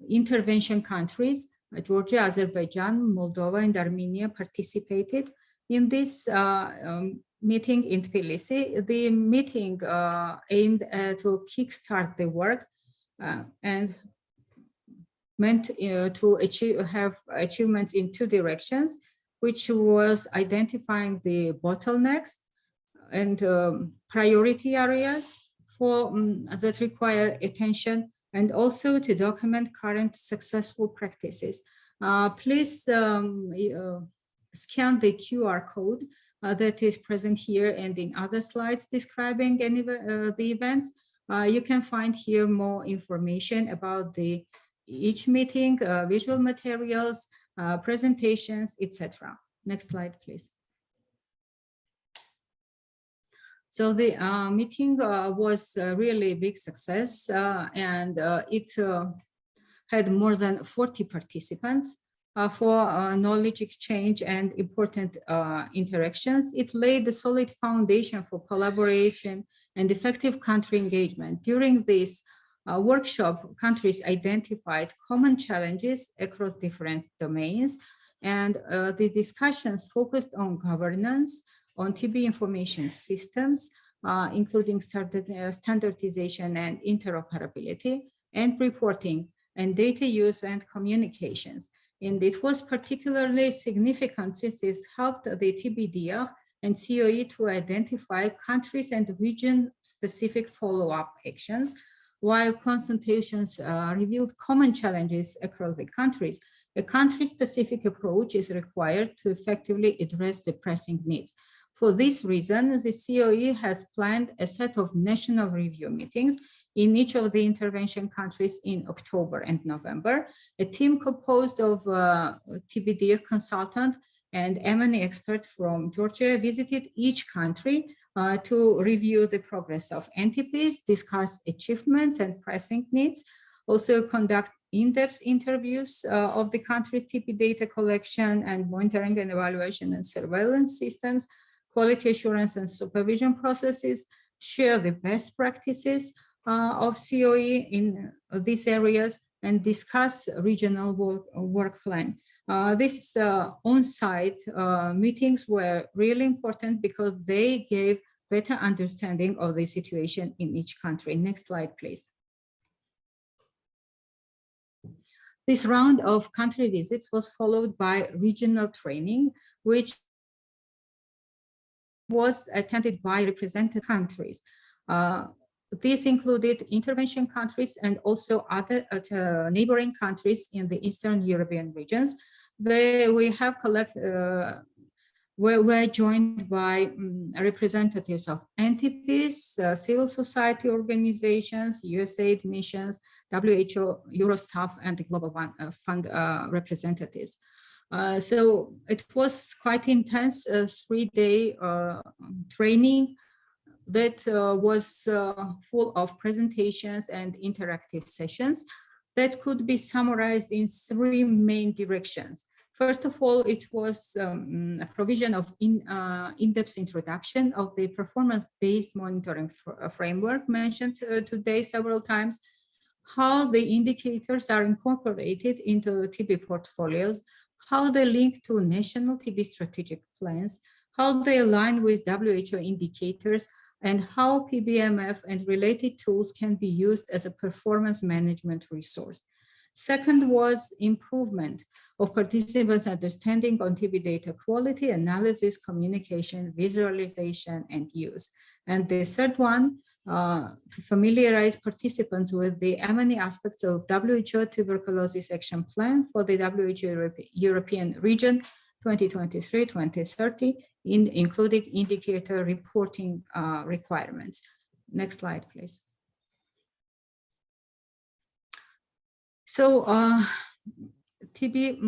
intervention countries, Georgia, Azerbaijan, Moldova, and Armenia participated in this meeting in Tbilisi. The meeting aimed to kickstart the work and meant to have achievements in two directions, which was identifying the bottlenecks and priority areas for that require attention, and also to document current successful practices. Please scan the QR code that is present here and in other slides describing the events. You can find here more information about each meeting, visual materials, presentations, etc. Next slide, please. So the meeting was really a big success, and it had more than 40 participants for knowledge exchange and important interactions. It laid a solid foundation for collaboration and effective country engagement. During this workshop, countries identified common challenges across different domains, and the discussions focused on governance, on TB information systems, including standardization and interoperability, and reporting, and data use and communications. And it was particularly significant since this helped the TB and COE to identify countries and region-specific follow-up actions, while consultations revealed common challenges across the countries. A country-specific approach is required to effectively address the pressing needs. For this reason, the COE has planned a set of national review meetings in each of the intervention countries in October and November. A team composed of TB consultant and M&E expert from Georgia visited each country to review the progress of NTPs, discuss achievements and pressing needs, also conduct in-depth interviews of the country's TB data collection and monitoring and evaluation and surveillance systems, quality assurance and supervision processes, share the best practices of COE in these areas, and discuss regional work plan. These on-site meetings were really important because they gave better understanding of the situation in each country. Next slide, please. This round of country visits was followed by regional training, which was attended by represented countries. This included intervention countries and also other neighboring countries in the Eastern European regions. We have collected, we're joined by representatives of NTPs, civil society organizations, USAID missions, WHO, Eurostaff, and the Global Fund representatives. So it was quite intense, 3-day training that was full of presentations and interactive sessions that could be summarized in 3 main directions. First of all, it was a provision of in-depth introduction of the performance-based monitoring framework mentioned today several times, how the indicators are incorporated into TB portfolios, how they link to national TB strategic plans, how they align with WHO indicators, and how PBMF and related tools can be used as a performance management resource. Second was improvement of participants' understanding on TB data quality, analysis, communication, visualization, and use. And the third one, to familiarize participants with the M&E aspects of WHO Tuberculosis Action Plan for the WHO European region 2023-2030, including indicator reporting requirements. Next slide, please. So TB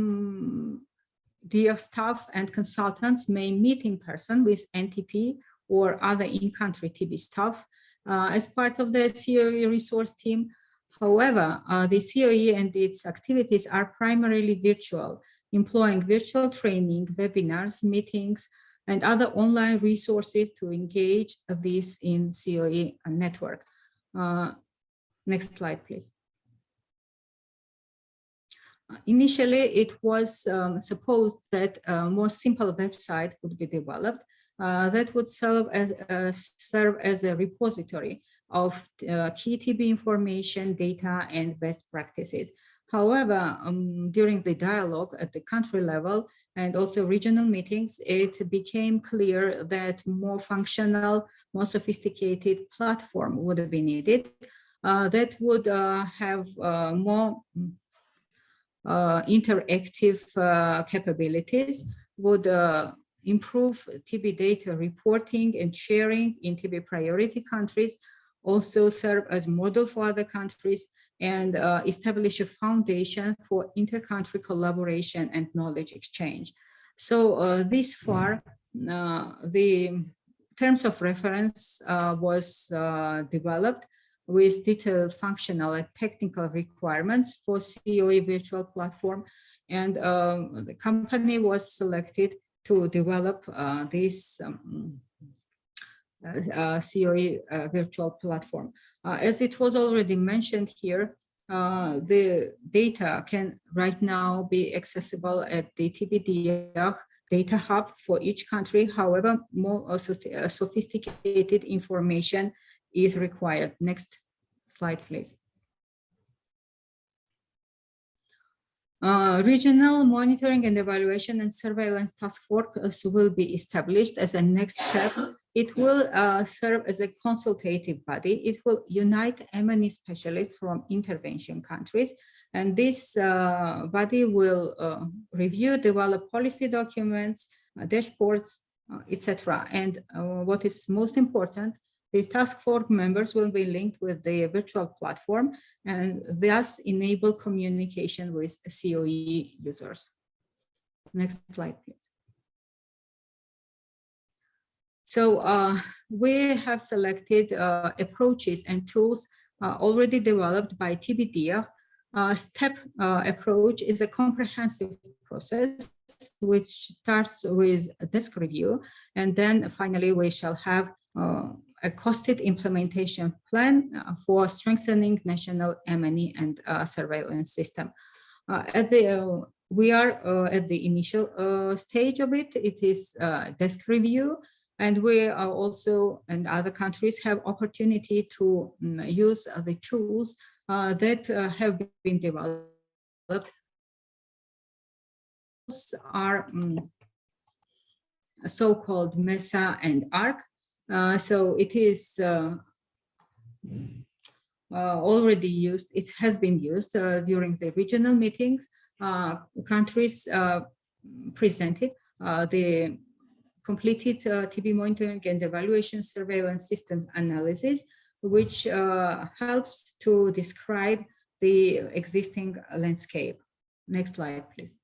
DIAH staff and consultants may meet in person with NTP or other in-country TB staff as part of the COE resource team. However, the COE and its activities are primarily virtual, employing virtual training, webinars, meetings, and other online resources to engage this in COE network. Next slide, please. Initially, it was supposed that a more simple website would be developed that would serve as a repository of key TB information, data, and best practices. However, during the dialogue at the country level and also regional meetings, it became clear that more functional, more sophisticated platform would be needed that would have more interactive capabilities, would improve TB data reporting and sharing in TB priority countries, also serve as model for other countries, and establish a foundation for inter-country collaboration and knowledge exchange. So this far, the terms of reference was developed with detailed functional and technical requirements for COE virtual platform, and the company was selected to develop this COE virtual platform. As it was already mentioned here, the data can right now be accessible at the TB data hub for each country. However, more sophisticated information is required. Next slide, please. Regional monitoring and evaluation and surveillance task force will be established as a next step. It will serve as a consultative body. It will unite M&E specialists from intervention countries, and this body will review, develop policy documents, dashboards, etc. And what is most important, these task force members will be linked with the virtual platform and thus enable communication with COE users. Next slide, please. So we have selected approaches and tools already developed by TB DIAH. STEP approach is a comprehensive process which starts with a desk review, and then finally we shall have a costed implementation plan for strengthening national M&E and surveillance system. We are at the initial stage of it. It is desk review, and we are also, and other countries have opportunity to use the tools that have been developed. Are so-called MESA and ARC. So it is already used. It has been used during the regional meetings. Countries presented the completed TB monitoring and evaluation surveillance system analysis, which helps to describe the existing landscape. Next slide, please.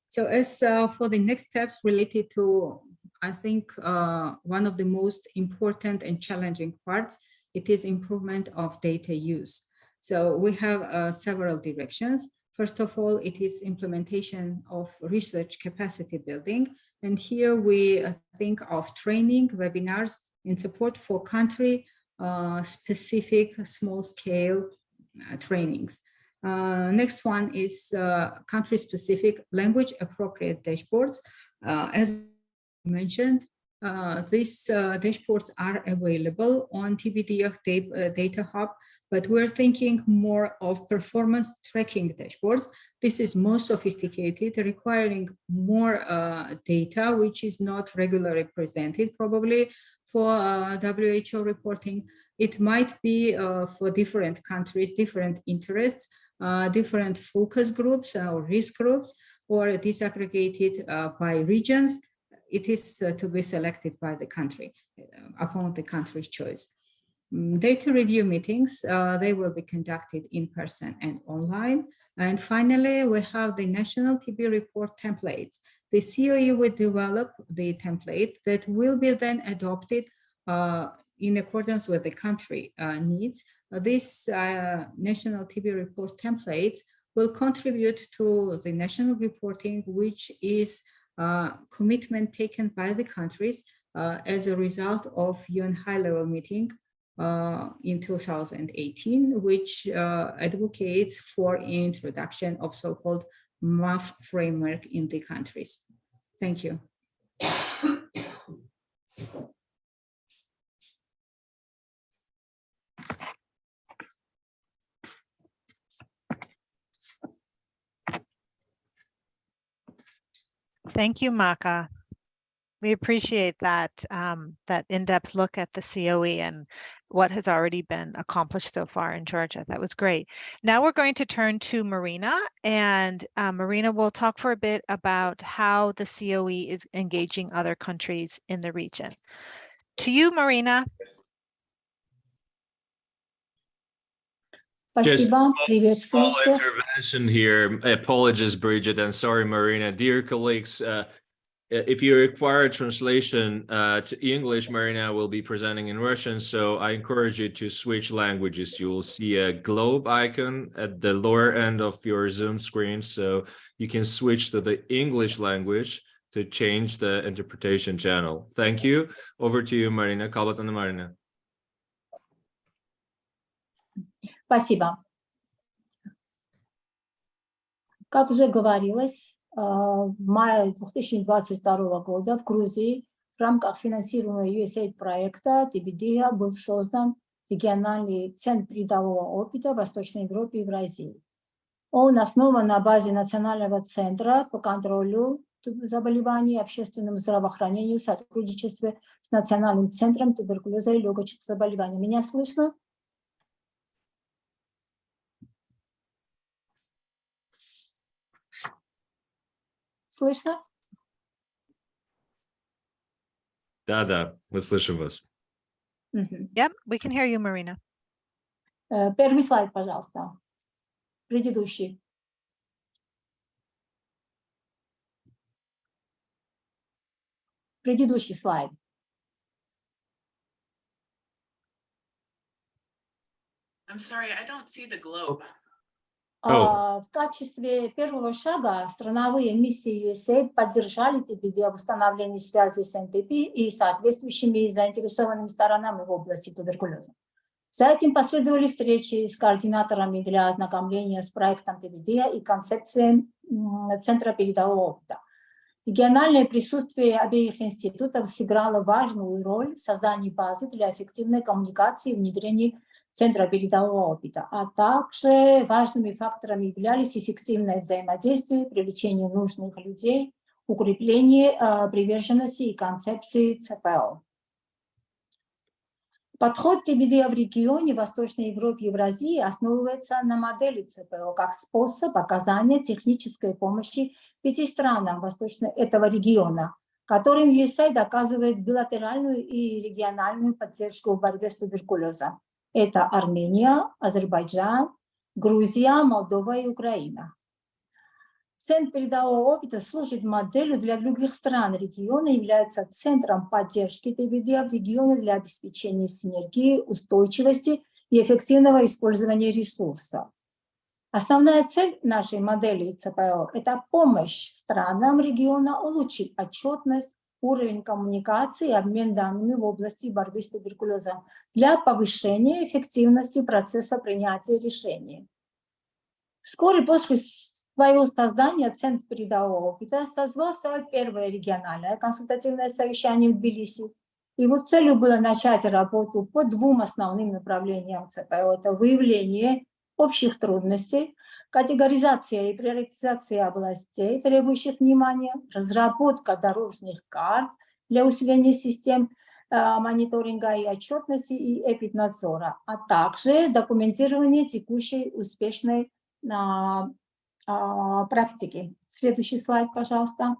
So as for the next steps related to, I think, one of the most important and challenging parts, it is improvement of data use. So we have several directions. First of all, it is implementation of research capacity building. And here we think of training, webinars, and support for country specific small scale trainings. Next one is country-specific language-appropriate dashboards. As mentioned, these dashboards are available on TB Data Hub, but we're thinking more of performance tracking dashboards. This is more sophisticated, requiring more data, which is not regularly presented probably for WHO reporting. It might be for different countries, different interests, different focus groups or risk groups, or disaggregated by regions. It is to be selected by the country upon the country's choice. Data review meetings, they will be conducted in person and online. And finally, we have the national TB report templates. The COE will develop the template that will be then adopted in accordance with the country needs. These national TB report templates will contribute to the national reporting, which is commitment taken by the countries as a result of UN high-level meeting in 2018, which advocates for introduction of so-called MAF framework in the countries. Thank you. Thank you, Maka. We appreciate that, that in-depth look at the COE and what has already been accomplished so far in Georgia. That was great. Now we're going to turn to Marina, and Marina will talk for a bit about how the COE is engaging other countries in the region. To you, Marina. Just Спасибо, приветствую small всех. intervention here. Apologies, Bridget, and sorry, Marina. Dear colleagues, if you require translation to English, Marina will be presenting in Russian, so I encourage you to switch languages. You will see a globe icon at the lower end of your Zoom screen, so you can switch to the English language to change the interpretation channel. Thank you. Over to you, Marina. Kalbatana Marina. Спасибо. Как уже говорилось, в мае 2022 года в Грузии в рамках финансируемого USAID проекта TB был создан региональный центр передового опыта в Восточной Европе и Евразии. Он основан на базе Национального центра по контролю заболеваний и общественному здравоохранению в сотрудничестве с Национальным центром туберкулеза и легочных заболеваний. Меня слышно? Слышно? Да, мы слышим вас. Yep, we can hear you, Marina. Первый слайд, пожалуйста. Предыдущий. Предыдущий слайд. I'm sorry, I don't see the globe. В качестве первого шага страновые миссии USAID поддержали TBD в установлении связи с НТП и соответствующими заинтересованными сторонами в области туберкулеза. За этим последовали встречи с координаторами для ознакомления с проектом TBD и концепцией Центра передового опыта. Региональное присутствие обеих институтов сыграло важную роль в создании базы для эффективной коммуникации и внедрения Центра передового опыта, а также важными факторами являлись эффективное взаимодействие, привлечение нужных людей, укрепление приверженности и концепции ЦПО. Подход TBD в регионе Восточной Европы и Евразии основывается на модели ЦПО как способ оказания технической помощи 5 странам этого региона, которым USAID оказывает билатеральную и региональную поддержку в борьбе с туберкулезом. Это Армения, Азербайджан, Грузия, Молдова и Украина. Центр передового опыта служит моделью для других стран региона и является центром поддержки TBD в регионе для обеспечения синергии, устойчивости и эффективного использования ресурсов. Основная цель нашей модели ЦПО – это помощь странам региона улучшить отчетность, уровень коммуникации и обмен данными в области борьбы с туберкулезом для повышения эффективности процесса принятия решений. Вскоре после своего создания Центр передового опыта созвал свое первое региональное консультативное совещание в Тбилиси. Его целью было начать работу по 2 основным направлениям ЦПО. Это выявление общих трудностей, категоризация и приоритизация областей, требующих внимания, разработка дорожных карт для усиления систем мониторинга и отчетности и эпиднадзора, а также документирование текущей успешной практики. Следующий слайд, пожалуйста.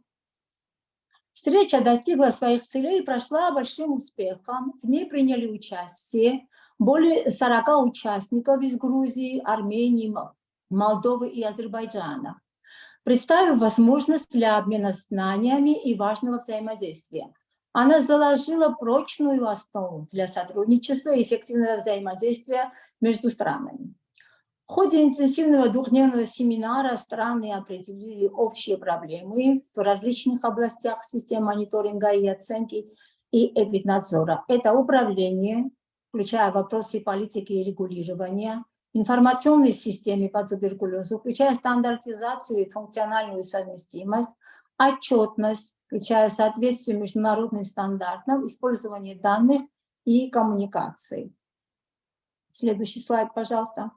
Встреча достигла своих целей и прошла большим успехом. В ней приняли участие более 40 участников из Грузии, Армении, Молдовы и Азербайджана, представив возможность для обмена знаниями и важного взаимодействия. Она заложила прочную основу для сотрудничества и эффективного взаимодействия между странами. В ходе интенсивного 2-дневного семинара страны определили общие проблемы в различных областях систем мониторинга и оценки и эпиднадзора. Это управление, включая вопросы политики и регулирования, информационной системы по туберкулезу, включая стандартизацию и функциональную совместимость, отчетность, включая соответствие международным стандартам, использование данных и коммуникации. Следующий слайд, пожалуйста.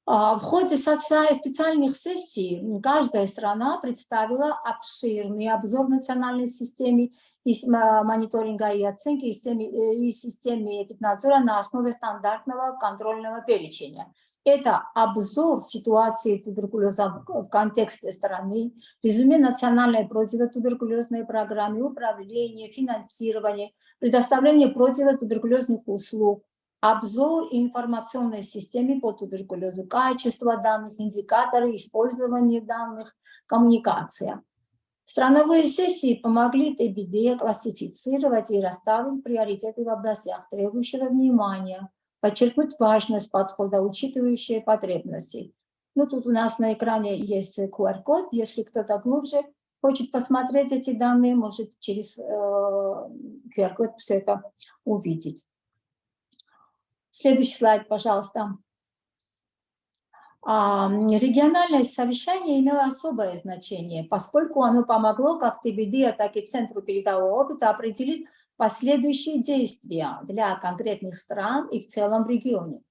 В ходе специальных сессий каждая страна представила обширный обзор национальной системы мониторинга и оценки и системы эпиднадзора на основе стандартного контрольного перечня. Это обзор ситуации туберкулеза в контексте страны, резюме национальной противотуберкулезной программы, управление, финансирование, предоставление противотуберкулезных услуг, обзор информационной системы по туберкулезу, качество данных, индикаторы, использование данных, коммуникация. Страновые сессии помогли TBD классифицировать и расставить приоритеты в областях требующего внимания, подчеркнуть важность подхода, учитывающего потребности. Ну, тут у нас на экране есть QR-код. Если кто-то глубже хочет посмотреть эти данные, может через QR-код все это увидеть. Следующий слайд, пожалуйста. Региональное совещание имело особое значение, поскольку оно помогло как TBD, так и Центру передового опыта определить последующие действия для конкретных стран и в целом регионе.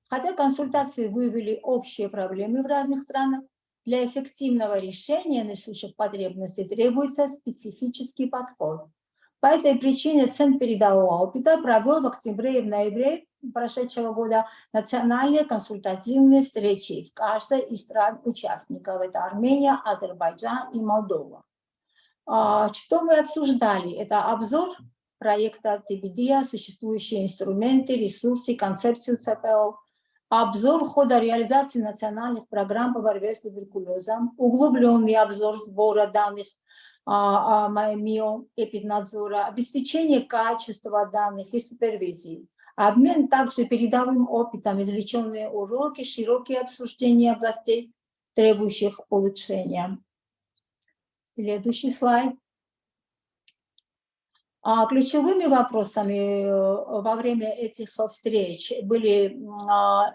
Хотя консультации выявили общие проблемы в разных странах, для эффективного решения насущных потребностей требуется специфический подход. По этой причине Центр передового опыта провел в октябре и в ноябре прошедшего года национальные консультативные встречи в каждой из стран-участников. Это Армения, Азербайджан и Молдова. Что мы обсуждали? Это обзор проекта TBD, существующие инструменты, ресурсы, концепцию ЦПО, обзор хода реализации национальных программ по борьбе с туберкулезом, углубленный обзор сбора данных МИО, эпиднадзора, обеспечение качества данных и супервизии. Обмен также передовым опытом, извлеченные уроки, широкие обсуждения областей, требующих улучшения. Следующий слайд. Ключевыми вопросами во время этих встреч были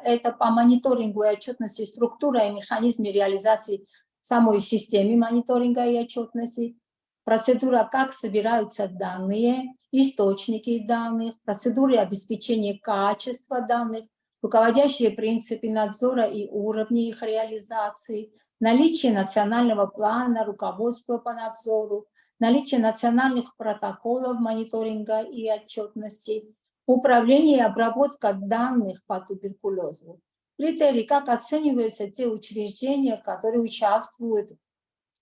это по мониторингу и отчетности структура и механизмы реализации самой системы мониторинга и отчетности, процедура, как собираются данные, источники данных, процедуры обеспечения качества данных, руководящие принципы надзора и уровни их реализации, наличие национального плана, руководства по надзору, наличие национальных протоколов мониторинга и отчетности, управление и обработка данных по туберкулезу. Критерии, как оцениваются те учреждения, которые участвуют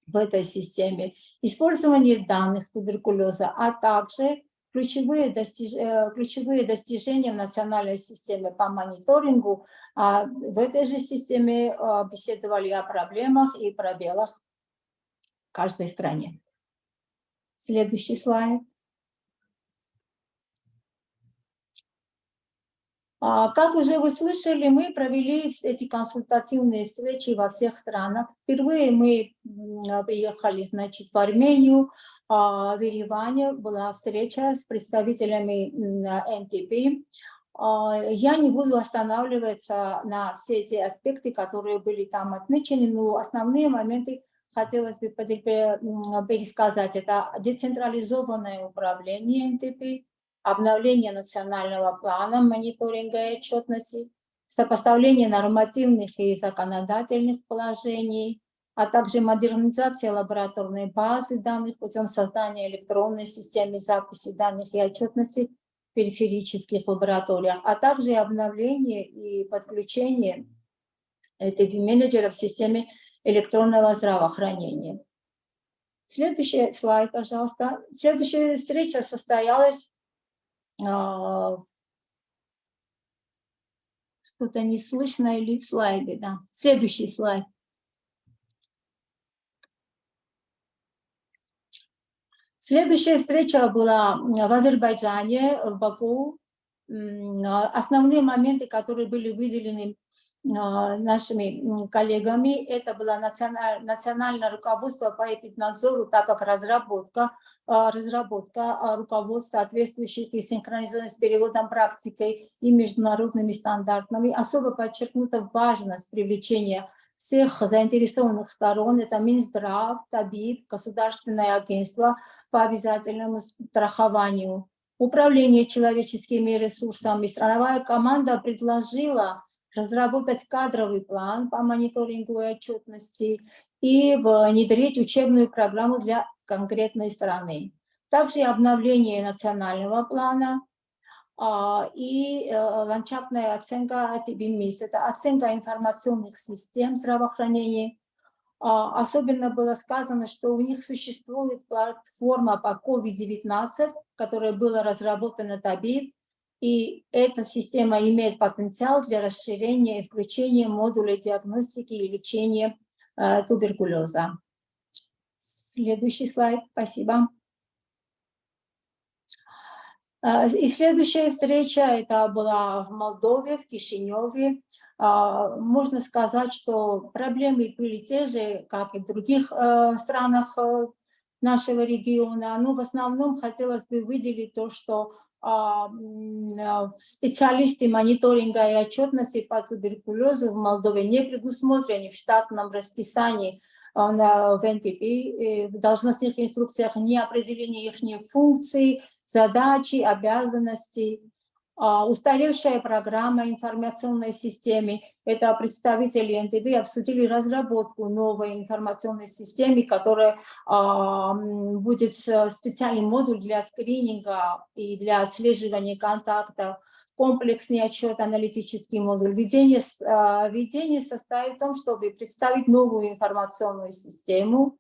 в этой системе, использование данных туберкулеза, а также ключевые достижения в национальной системе по мониторингу. В этой же системе беседовали о проблемах и пробелах в каждой стране. Следующий слайд. Как уже вы слышали, мы провели эти консультативные встречи во всех странах. Впервые мы приехали, значит, в Армению, в Ереване была встреча с представителями НТП. Я не буду останавливаться на все эти аспекты, которые были там отмечены, но основные моменты хотелось бы пересказать. Это децентрализованное управление НТП, обновление национального плана мониторинга и отчетности, сопоставление нормативных и законодательных положений, а также модернизация лабораторной базы данных путем создания электронной системы записи данных и отчетности в периферических лабораториях, а также обновление и подключение TB-менеджеров в системе электронного здравоохранения. Следующий слайд, пожалуйста. Следующая встреча состоялась. Что-то не слышно или в слайде, да. Следующий слайд. Следующая встреча была в Азербайджане, в Баку. Основные моменты, которые были выделены нашими коллегами, это было национальное руководство по эпиднадзору, так как разработка руководств, соответствующих и синхронизованных с переводом практикой и международными стандартами. Особо подчеркнута важность привлечения всех заинтересованных сторон, это Минздрав, ТАБИБ, Государственное агентство по обязательному страхованию, управление человеческими ресурсами. Страновая команда предложила разработать кадровый план по мониторингу и отчетности и внедрить учебную программу для конкретной страны. Также обновление национального плана и ландшафтная оценка TB M&E, это оценка информационных систем здравоохранения. Особенно было сказано, что у них существует платформа по COVID-19, которая была разработана ТАБИ, и эта система имеет потенциал для расширения и включения модулей диагностики и лечения туберкулеза. Следующий слайд, спасибо. И следующая встреча, это была в Молдове, в Кишиневе. Можно сказать, что проблемы были те же, как и в других странах нашего региона. Но в основном хотелось бы выделить то, что специалисты мониторинга и отчетности по туберкулезу в Молдове не предусмотрены в штатном расписании в НТП, в должностных инструкциях не определены их функции, задачи, обязанности. Устаревшая программа информационной системы. Это представители НТБ обсудили разработку новой информационной системы, которая будет специальный модуль для скрининга и для отслеживания контактов, комплексный отчет, аналитический модуль. Видение состоит в том, чтобы представить новую информационную систему,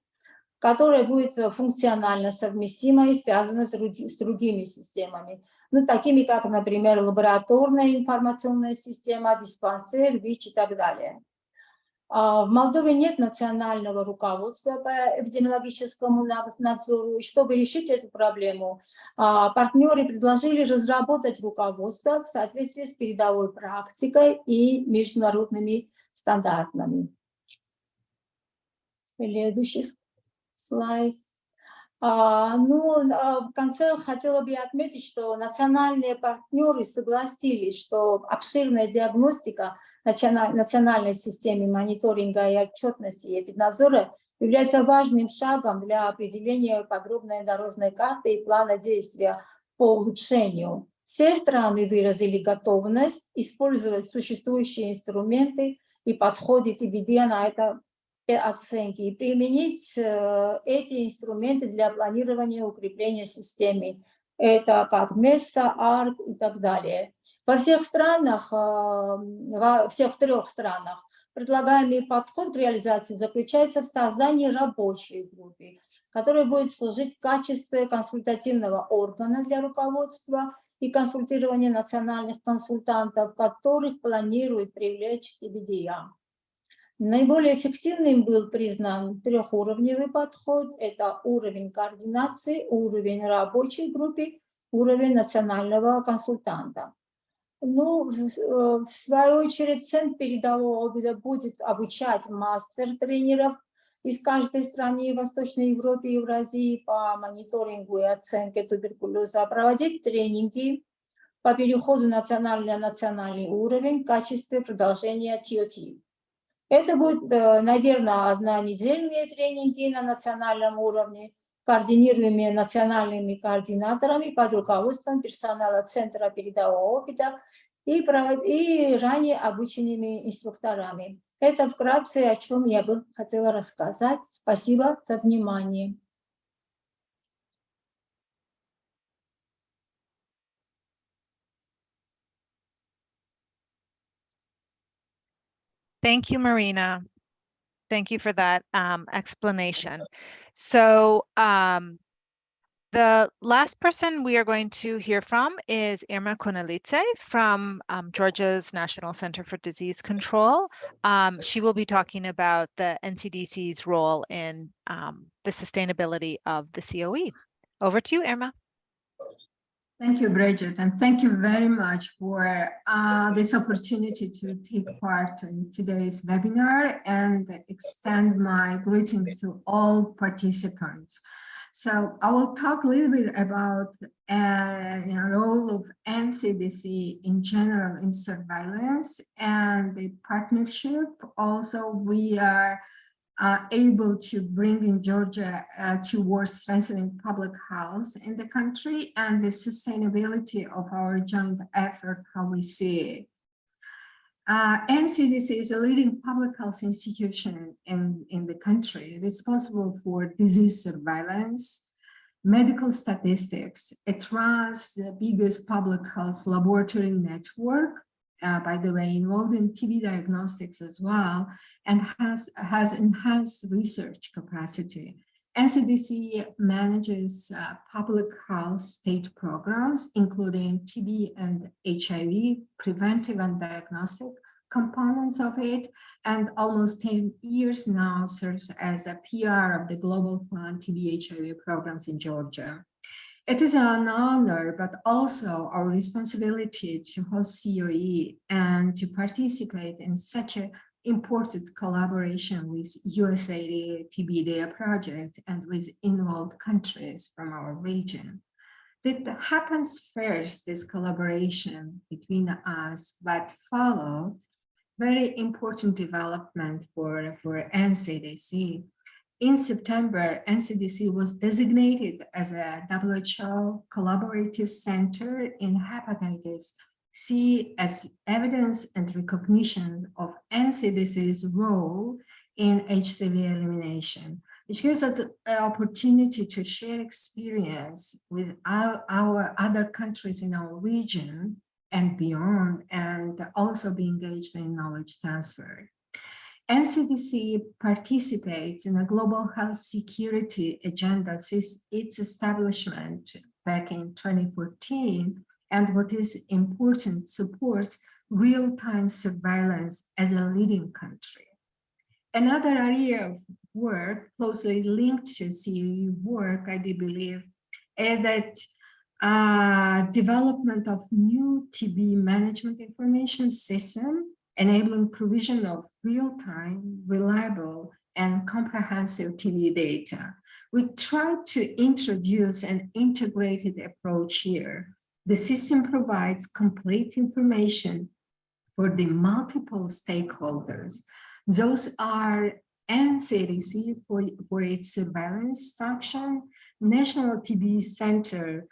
которая будет функционально совместима и связана с другими системами. Ну, такими как, например, лабораторная информационная система, диспансер, ВИЧ и так далее. В Молдове нет национального руководства по эпидемиологическому надзору. И чтобы решить эту проблему, партнеры предложили разработать руководство в соответствии с передовой практикой и международными стандартами. Следующий слайд. В конце хотела бы отметить, что национальные партнеры согласились, что обширная диагностика национальной системы мониторинга и отчетности и эпиднадзора является важным шагом для определения подробной дорожной карты и плана действия по улучшению. Все страны выразили готовность использовать существующие инструменты и подходы TBD на оценки и применить эти инструменты для планирования и укрепления системы. Это как место, АРК и так далее. Во всех странах, во всех 3 странах предлагаемый подход к реализации заключается в создании рабочей группы, которая будет служить в качестве консультативного органа для руководства и консультирования национальных консультантов, которых планирует привлечь TB-DIAH. Наиболее эффективным был признан 3-уровневый подход. Это уровень координации, уровень рабочей группы, уровень национального консультанта. Ну, в свою очередь, Центр передового опыта будет обучать мастер-тренеров из каждой страны Восточной Европы и Евразии по мониторингу и оценке туберкулеза, проводить тренинги по переходу на национальный уровень в качестве продолжения TOT. Это будет, наверное, однонедельные тренинги на национальном уровне, координируемые национальными координаторами под руководством персонала Центра передового опыта и ранее обученными инструкторами. Это вкратце, о чем я бы хотела рассказать. Спасибо за внимание. Thank you, Marina. Thank you for that explanation. So the last person we are going to hear from is Irma Konalice from Georgia's National Center for Disease Control. She will be talking about the NCDC's role in the sustainability of the COE. Over to you, Irma. Thank you, Bridget, and thank you very much for this opportunity to take part in today's webinar and extend my greetings to all participants. So I will talk a little bit about the role of NCDC in general in surveillance and the partnership. Also, we are able to bring in Georgia towards strengthening public health in the country and the sustainability of our joint effort, how we see it. NCDC is a leading public health institution in the country, responsible for disease surveillance, medical statistics. It runs the biggest public health laboratory network, by the way, involved in TB diagnostics as well, and has enhanced research capacity. NCDC manages public health state programs, including TB and HIV, preventive and diagnostic components of it, and almost 10 years now serves as a PR of the Global Fund TB HIV programs in Georgia. It is an honor, but also our responsibility to host COE and to participate in such an important collaboration with USAID TB-DIAH project and with involved countries from our region. That happens first, this collaboration between us, but followed very important development for NCDC. In September, NCDC was designated as a WHO collaborative center in hepatitis C as evidence and recognition of NCDC's role in HCV elimination, which gives us an opportunity to share experience with our other countries in our region and beyond, and also be engaged in knowledge transfer. NCDC participates in a global health security agenda since its establishment back in 2014, and what is important, supports real-time surveillance as a leading country. Another area of work closely linked to COE work, I do believe, is that development of new TB management information system, enabling provision of real-time, reliable, and comprehensive TB data. We tried to introduce an integrated approach here. The system provides complete information for the multiple stakeholders. Those are NCDC for its surveillance function, National TB Center,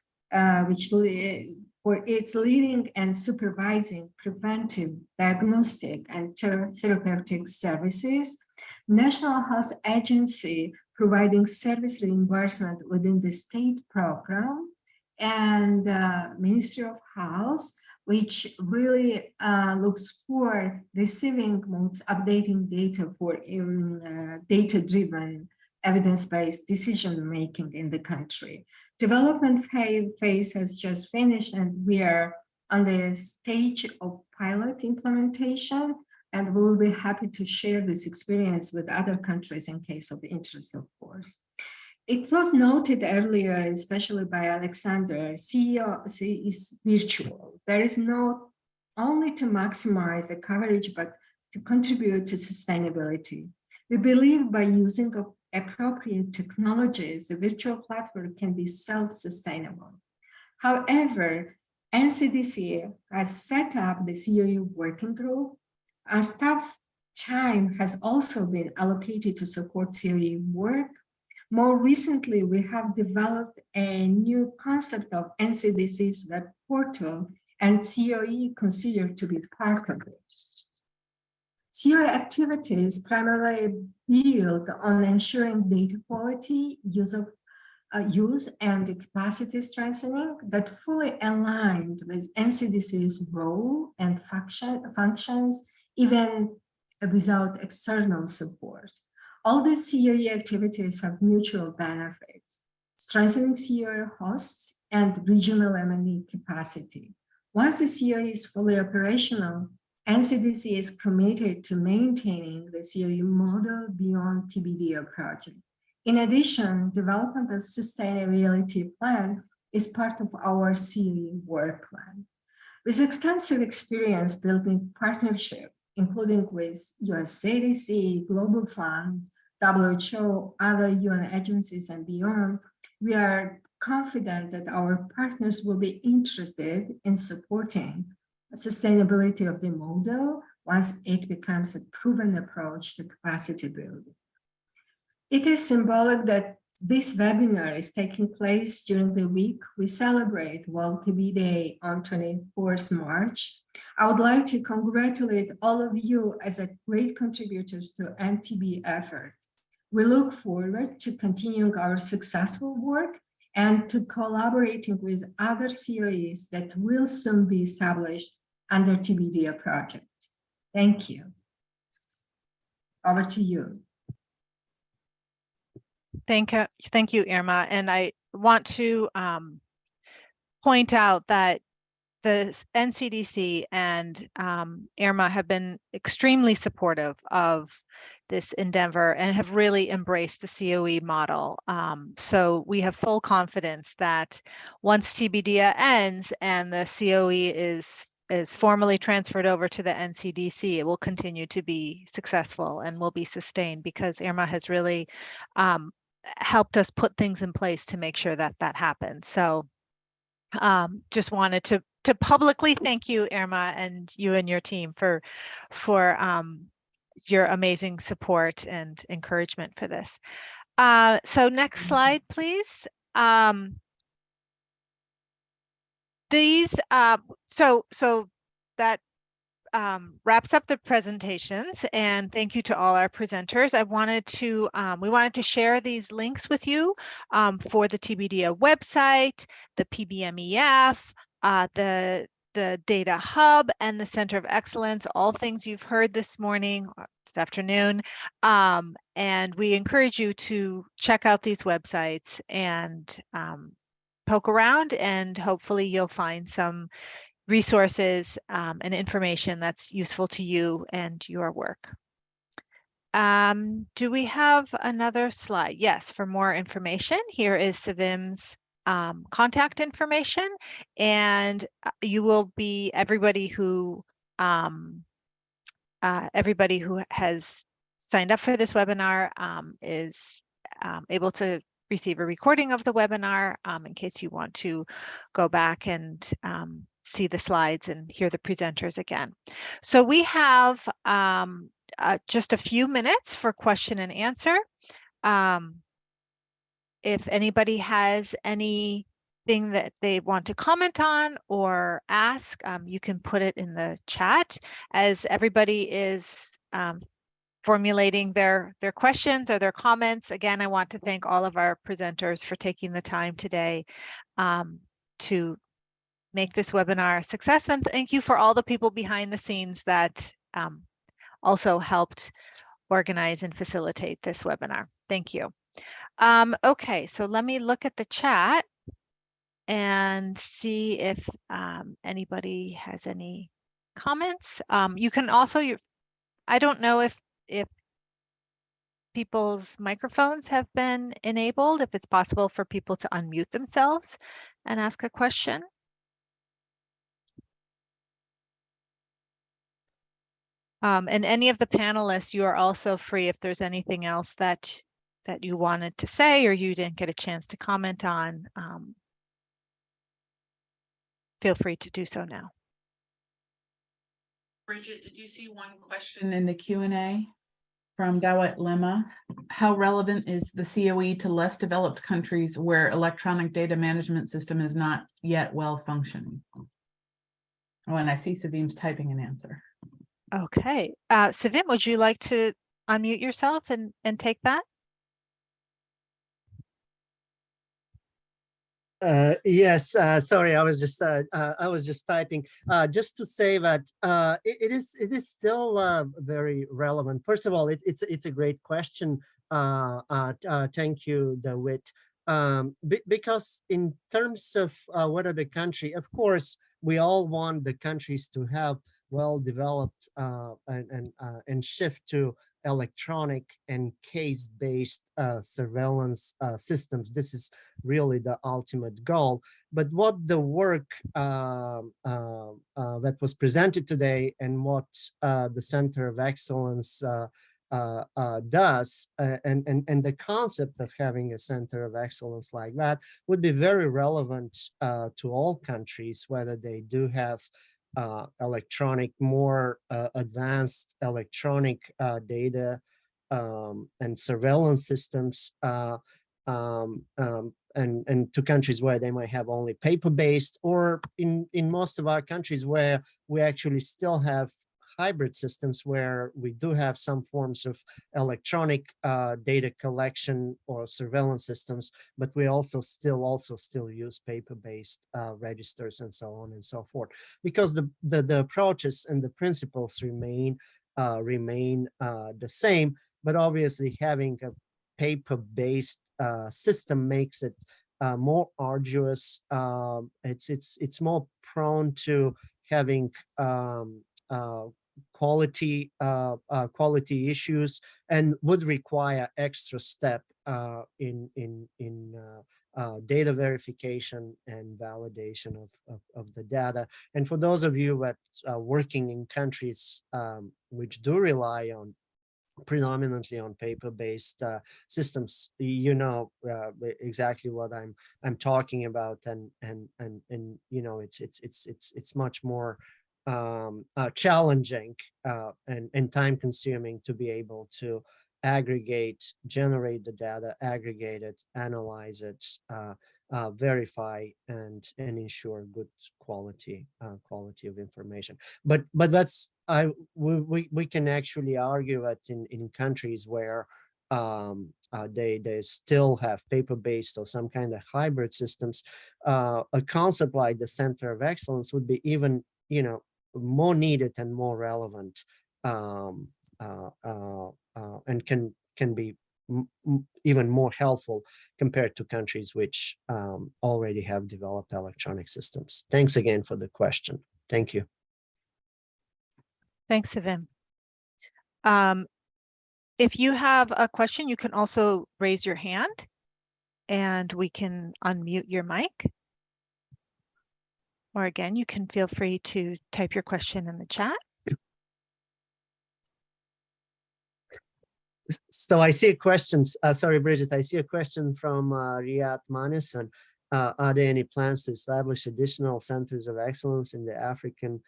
which for its leading and supervising preventive, diagnostic, and therapeutic services, National Health Agency providing service reimbursement within the state program, and Ministry of Health, which really looks for receiving most updating data for data-driven evidence-based decision-making in the country. Development phase has just finished, and we are on the stage of pilot implementation, and we will be happy to share this experience with other countries in case of interest, of course. It was noted earlier, especially by Alexander, CEOC is virtual. There is not only to maximize the coverage, but to contribute to sustainability. We believe by using appropriate technologies, the virtual platform can be self-sustainable. However, NCDC has set up the COE working group. Staff time has also been allocated to support COE work. More recently, we have developed a new concept of NCDC's web portal, and COE considered to be part of it. COE activities primarily build on ensuring data quality, use and capacity strengthening that fully aligned with NCDC's role and functions, even without external support. All these COE activities have mutual benefits, strengthening COE hosts and regional M&E capacity. Once the COE is fully operational, NCDC is committed to maintaining the COE model beyond TBDO project. In addition, development of sustainability plan is part of our COE work plan. With extensive experience building partnerships, including with USCDC, Global Fund, WHO, other UN agencies, and beyond, we are confident that our partners will be interested in supporting the sustainability of the model once it becomes a proven approach to capacity building. It is symbolic that this webinar is taking place during the week we celebrate World TB Day on 24th March. I would like to congratulate all of you as a great contributors to NTB effort. We look forward to continuing our successful work and to collaborating with other COEs that will soon be established under TBDA project. Thank you. Over to you. Thank you, Irma. And I want to point out that the NCDC and Irma have been extremely supportive of this endeavor and have really embraced the COE model. So we have full confidence that once TBDA ends and the COE is formally transferred over to the NCDC, it will continue to be successful and will be sustained, because Irma has really helped us put things in place to make sure that that happens. So just wanted to publicly thank you, Irma, and you and your team for your amazing support and encouragement for this. So next slide, please. So that wraps up the presentations, and thank you to all our presenters. We wanted to share these links with you for the TBDA website, the PBMEF, the Data Hub, and the Center of Excellence, all things you've heard this morning, or this afternoon. And we encourage you to check out these websites and poke around, and hopefully you'll find some resources and information that's useful to you and your work. Do we have another slide? Yes, for more information, here is SEVIM's contact information, and you will be everybody who has signed up for this webinar is able to receive a recording of the webinar in case you want to go back and see the slides and hear the presenters again. So we have just a few minutes for question and answer. If anybody has anything that they want to comment on or ask, you can put it in the chat. As everybody is formulating their questions or their comments. Again, I want to thank all of our presenters for taking the time today to make this webinar a success. And thank you for all the people behind the scenes that also helped organize and facilitate this webinar. Thank you. Okay, so let me look at the chat and see if anybody has any comments. You can also, I don't know if people's microphones have been enabled, if it's possible for people to unmute themselves and ask a question. And any of the panelists, you are also free if there's anything else that you wanted to say or you didn't get a chance to comment on. Feel free to do so now. Bridget, did you see one question in the Q&A from Dawit Lema? How relevant is the COE to less developed countries where electronic data management system is not yet well functioning? Oh, and I see Savim's typing an answer. Okay, Savim, would you like to unmute yourself and take that? Yes, sorry, I was just typing. Just to say that it is still very relevant. First of all, it's a great question. Thank you, Dawit. Because in terms of what are the country, of course, we all want the countries to have well-developed and shift to electronic and case-based surveillance systems. This is really the ultimate goal. But what the work that was presented today and what the Center of Excellence does, and the concept of having a Center of Excellence like that would be very relevant to all countries, whether they do have electronic, more advanced electronic data and surveillance systems, and to countries where they might have only paper-based, or in most of our countries where we actually still have hybrid systems where we do have some forms of electronic data collection or surveillance systems, but we also still use paper-based registers and so on and so forth, because the approaches and the principles remain the same. But obviously, having a paper-based system makes it more arduous. It's more prone to having quality issues, and would require extra step in data verification and validation of the data. And for those of you that are working in countries which do rely on predominantly on paper-based systems, you know exactly what I'm talking about, and you know it's much more challenging and time-consuming to be able to aggregate, generate the data, aggregate it, analyze it, verify, and ensure good quality of information. But that's we can actually argue that in countries where they still have paper-based or some kind of hybrid systems, a concept like the Center of Excellence would be even more needed and more relevant, and can be even more helpful compared to countries which already have developed electronic systems. Thanks again for the question. Thank you. Thanks, Savim. If you have a question, you can also raise your hand and we can unmute your mic. Or again, you can feel free to type your question in the chat. So I see a question. Sorry, Bridget, I see a question from Riyad Manison. Are there any plans to establish additional centers of excellence in the African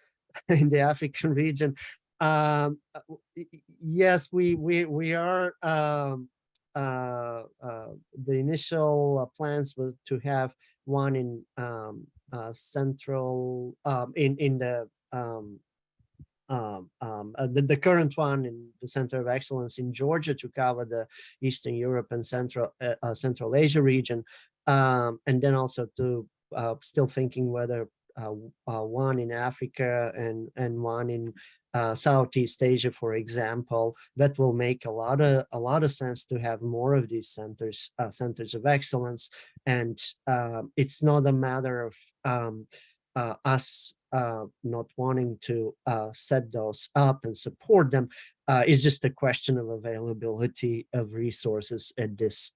region? Yes, we are. The initial plans were to have one in central in the the current one in the Center of Excellence in Georgia to cover the Eastern Europe and Central Asia region, and then also to still thinking whether one in Africa and one in Southeast Asia, for example, that will make a lot of sense to have more of these centers of excellence. And it's not a matter of us not wanting to set those up and support them. It's just a question of availability of resources at this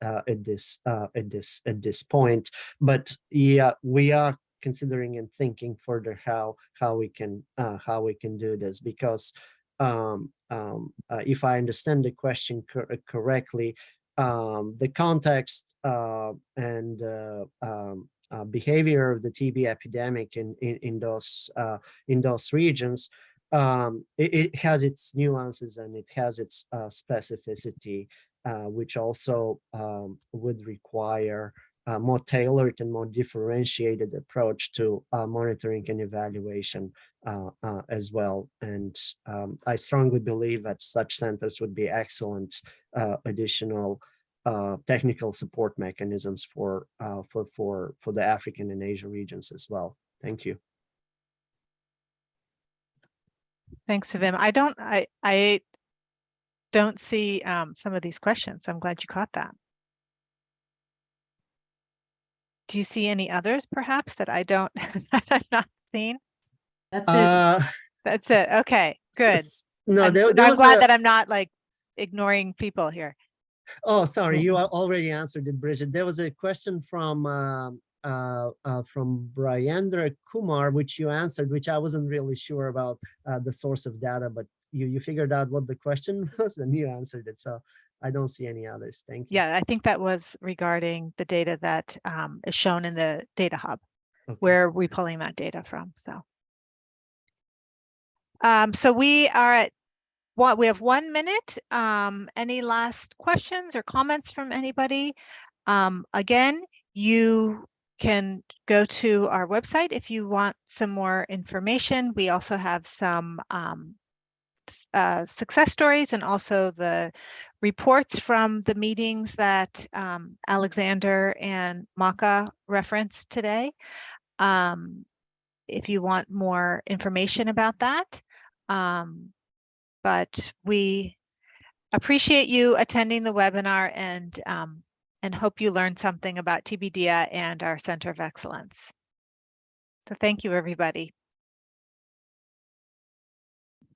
point. But yeah, we are considering and thinking further how we can do this, because if I understand the question correctly, the context and behavior of the TB epidemic in those regions, it has its nuances and it has its specificity, which also would require a more tailored and more differentiated approach to monitoring and evaluation as well. And I strongly believe that such centers would be excellent additional technical support mechanisms for the African and Asia regions as well. Thank you. Thanks, Vim. I don't see some of these questions. I'm glad you caught that. Do you see any others perhaps that I don't, that I've not seen? That's it. That's it. Okay, good. No, I'm there was glad that I'm not like ignoring people here. Oh, sorry, you already answered it, Bridget. There was a question from Bryendra Kumar, which you answered, which I wasn't really sure about the source of data, but you figured out what the question was and you answered it. So I don't see any others. Thank you. Yeah, I think that was regarding the data that is shown in the data hub. Okay. Where are we pulling that data from? So we are at we have 1 minute. Any last questions or comments from anybody? Again, you can go to our website if you want some more information. We also have some success stories and also the reports from the meetings that Alexander and Maka referenced today. If you want more information about that. But we appreciate you attending the webinar and hope you learned something about TB-DIAH and our Center of Excellence. So thank you, everybody.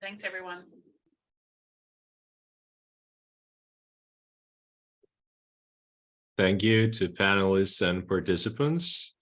Thanks, everyone. Thank you to panelists and participants.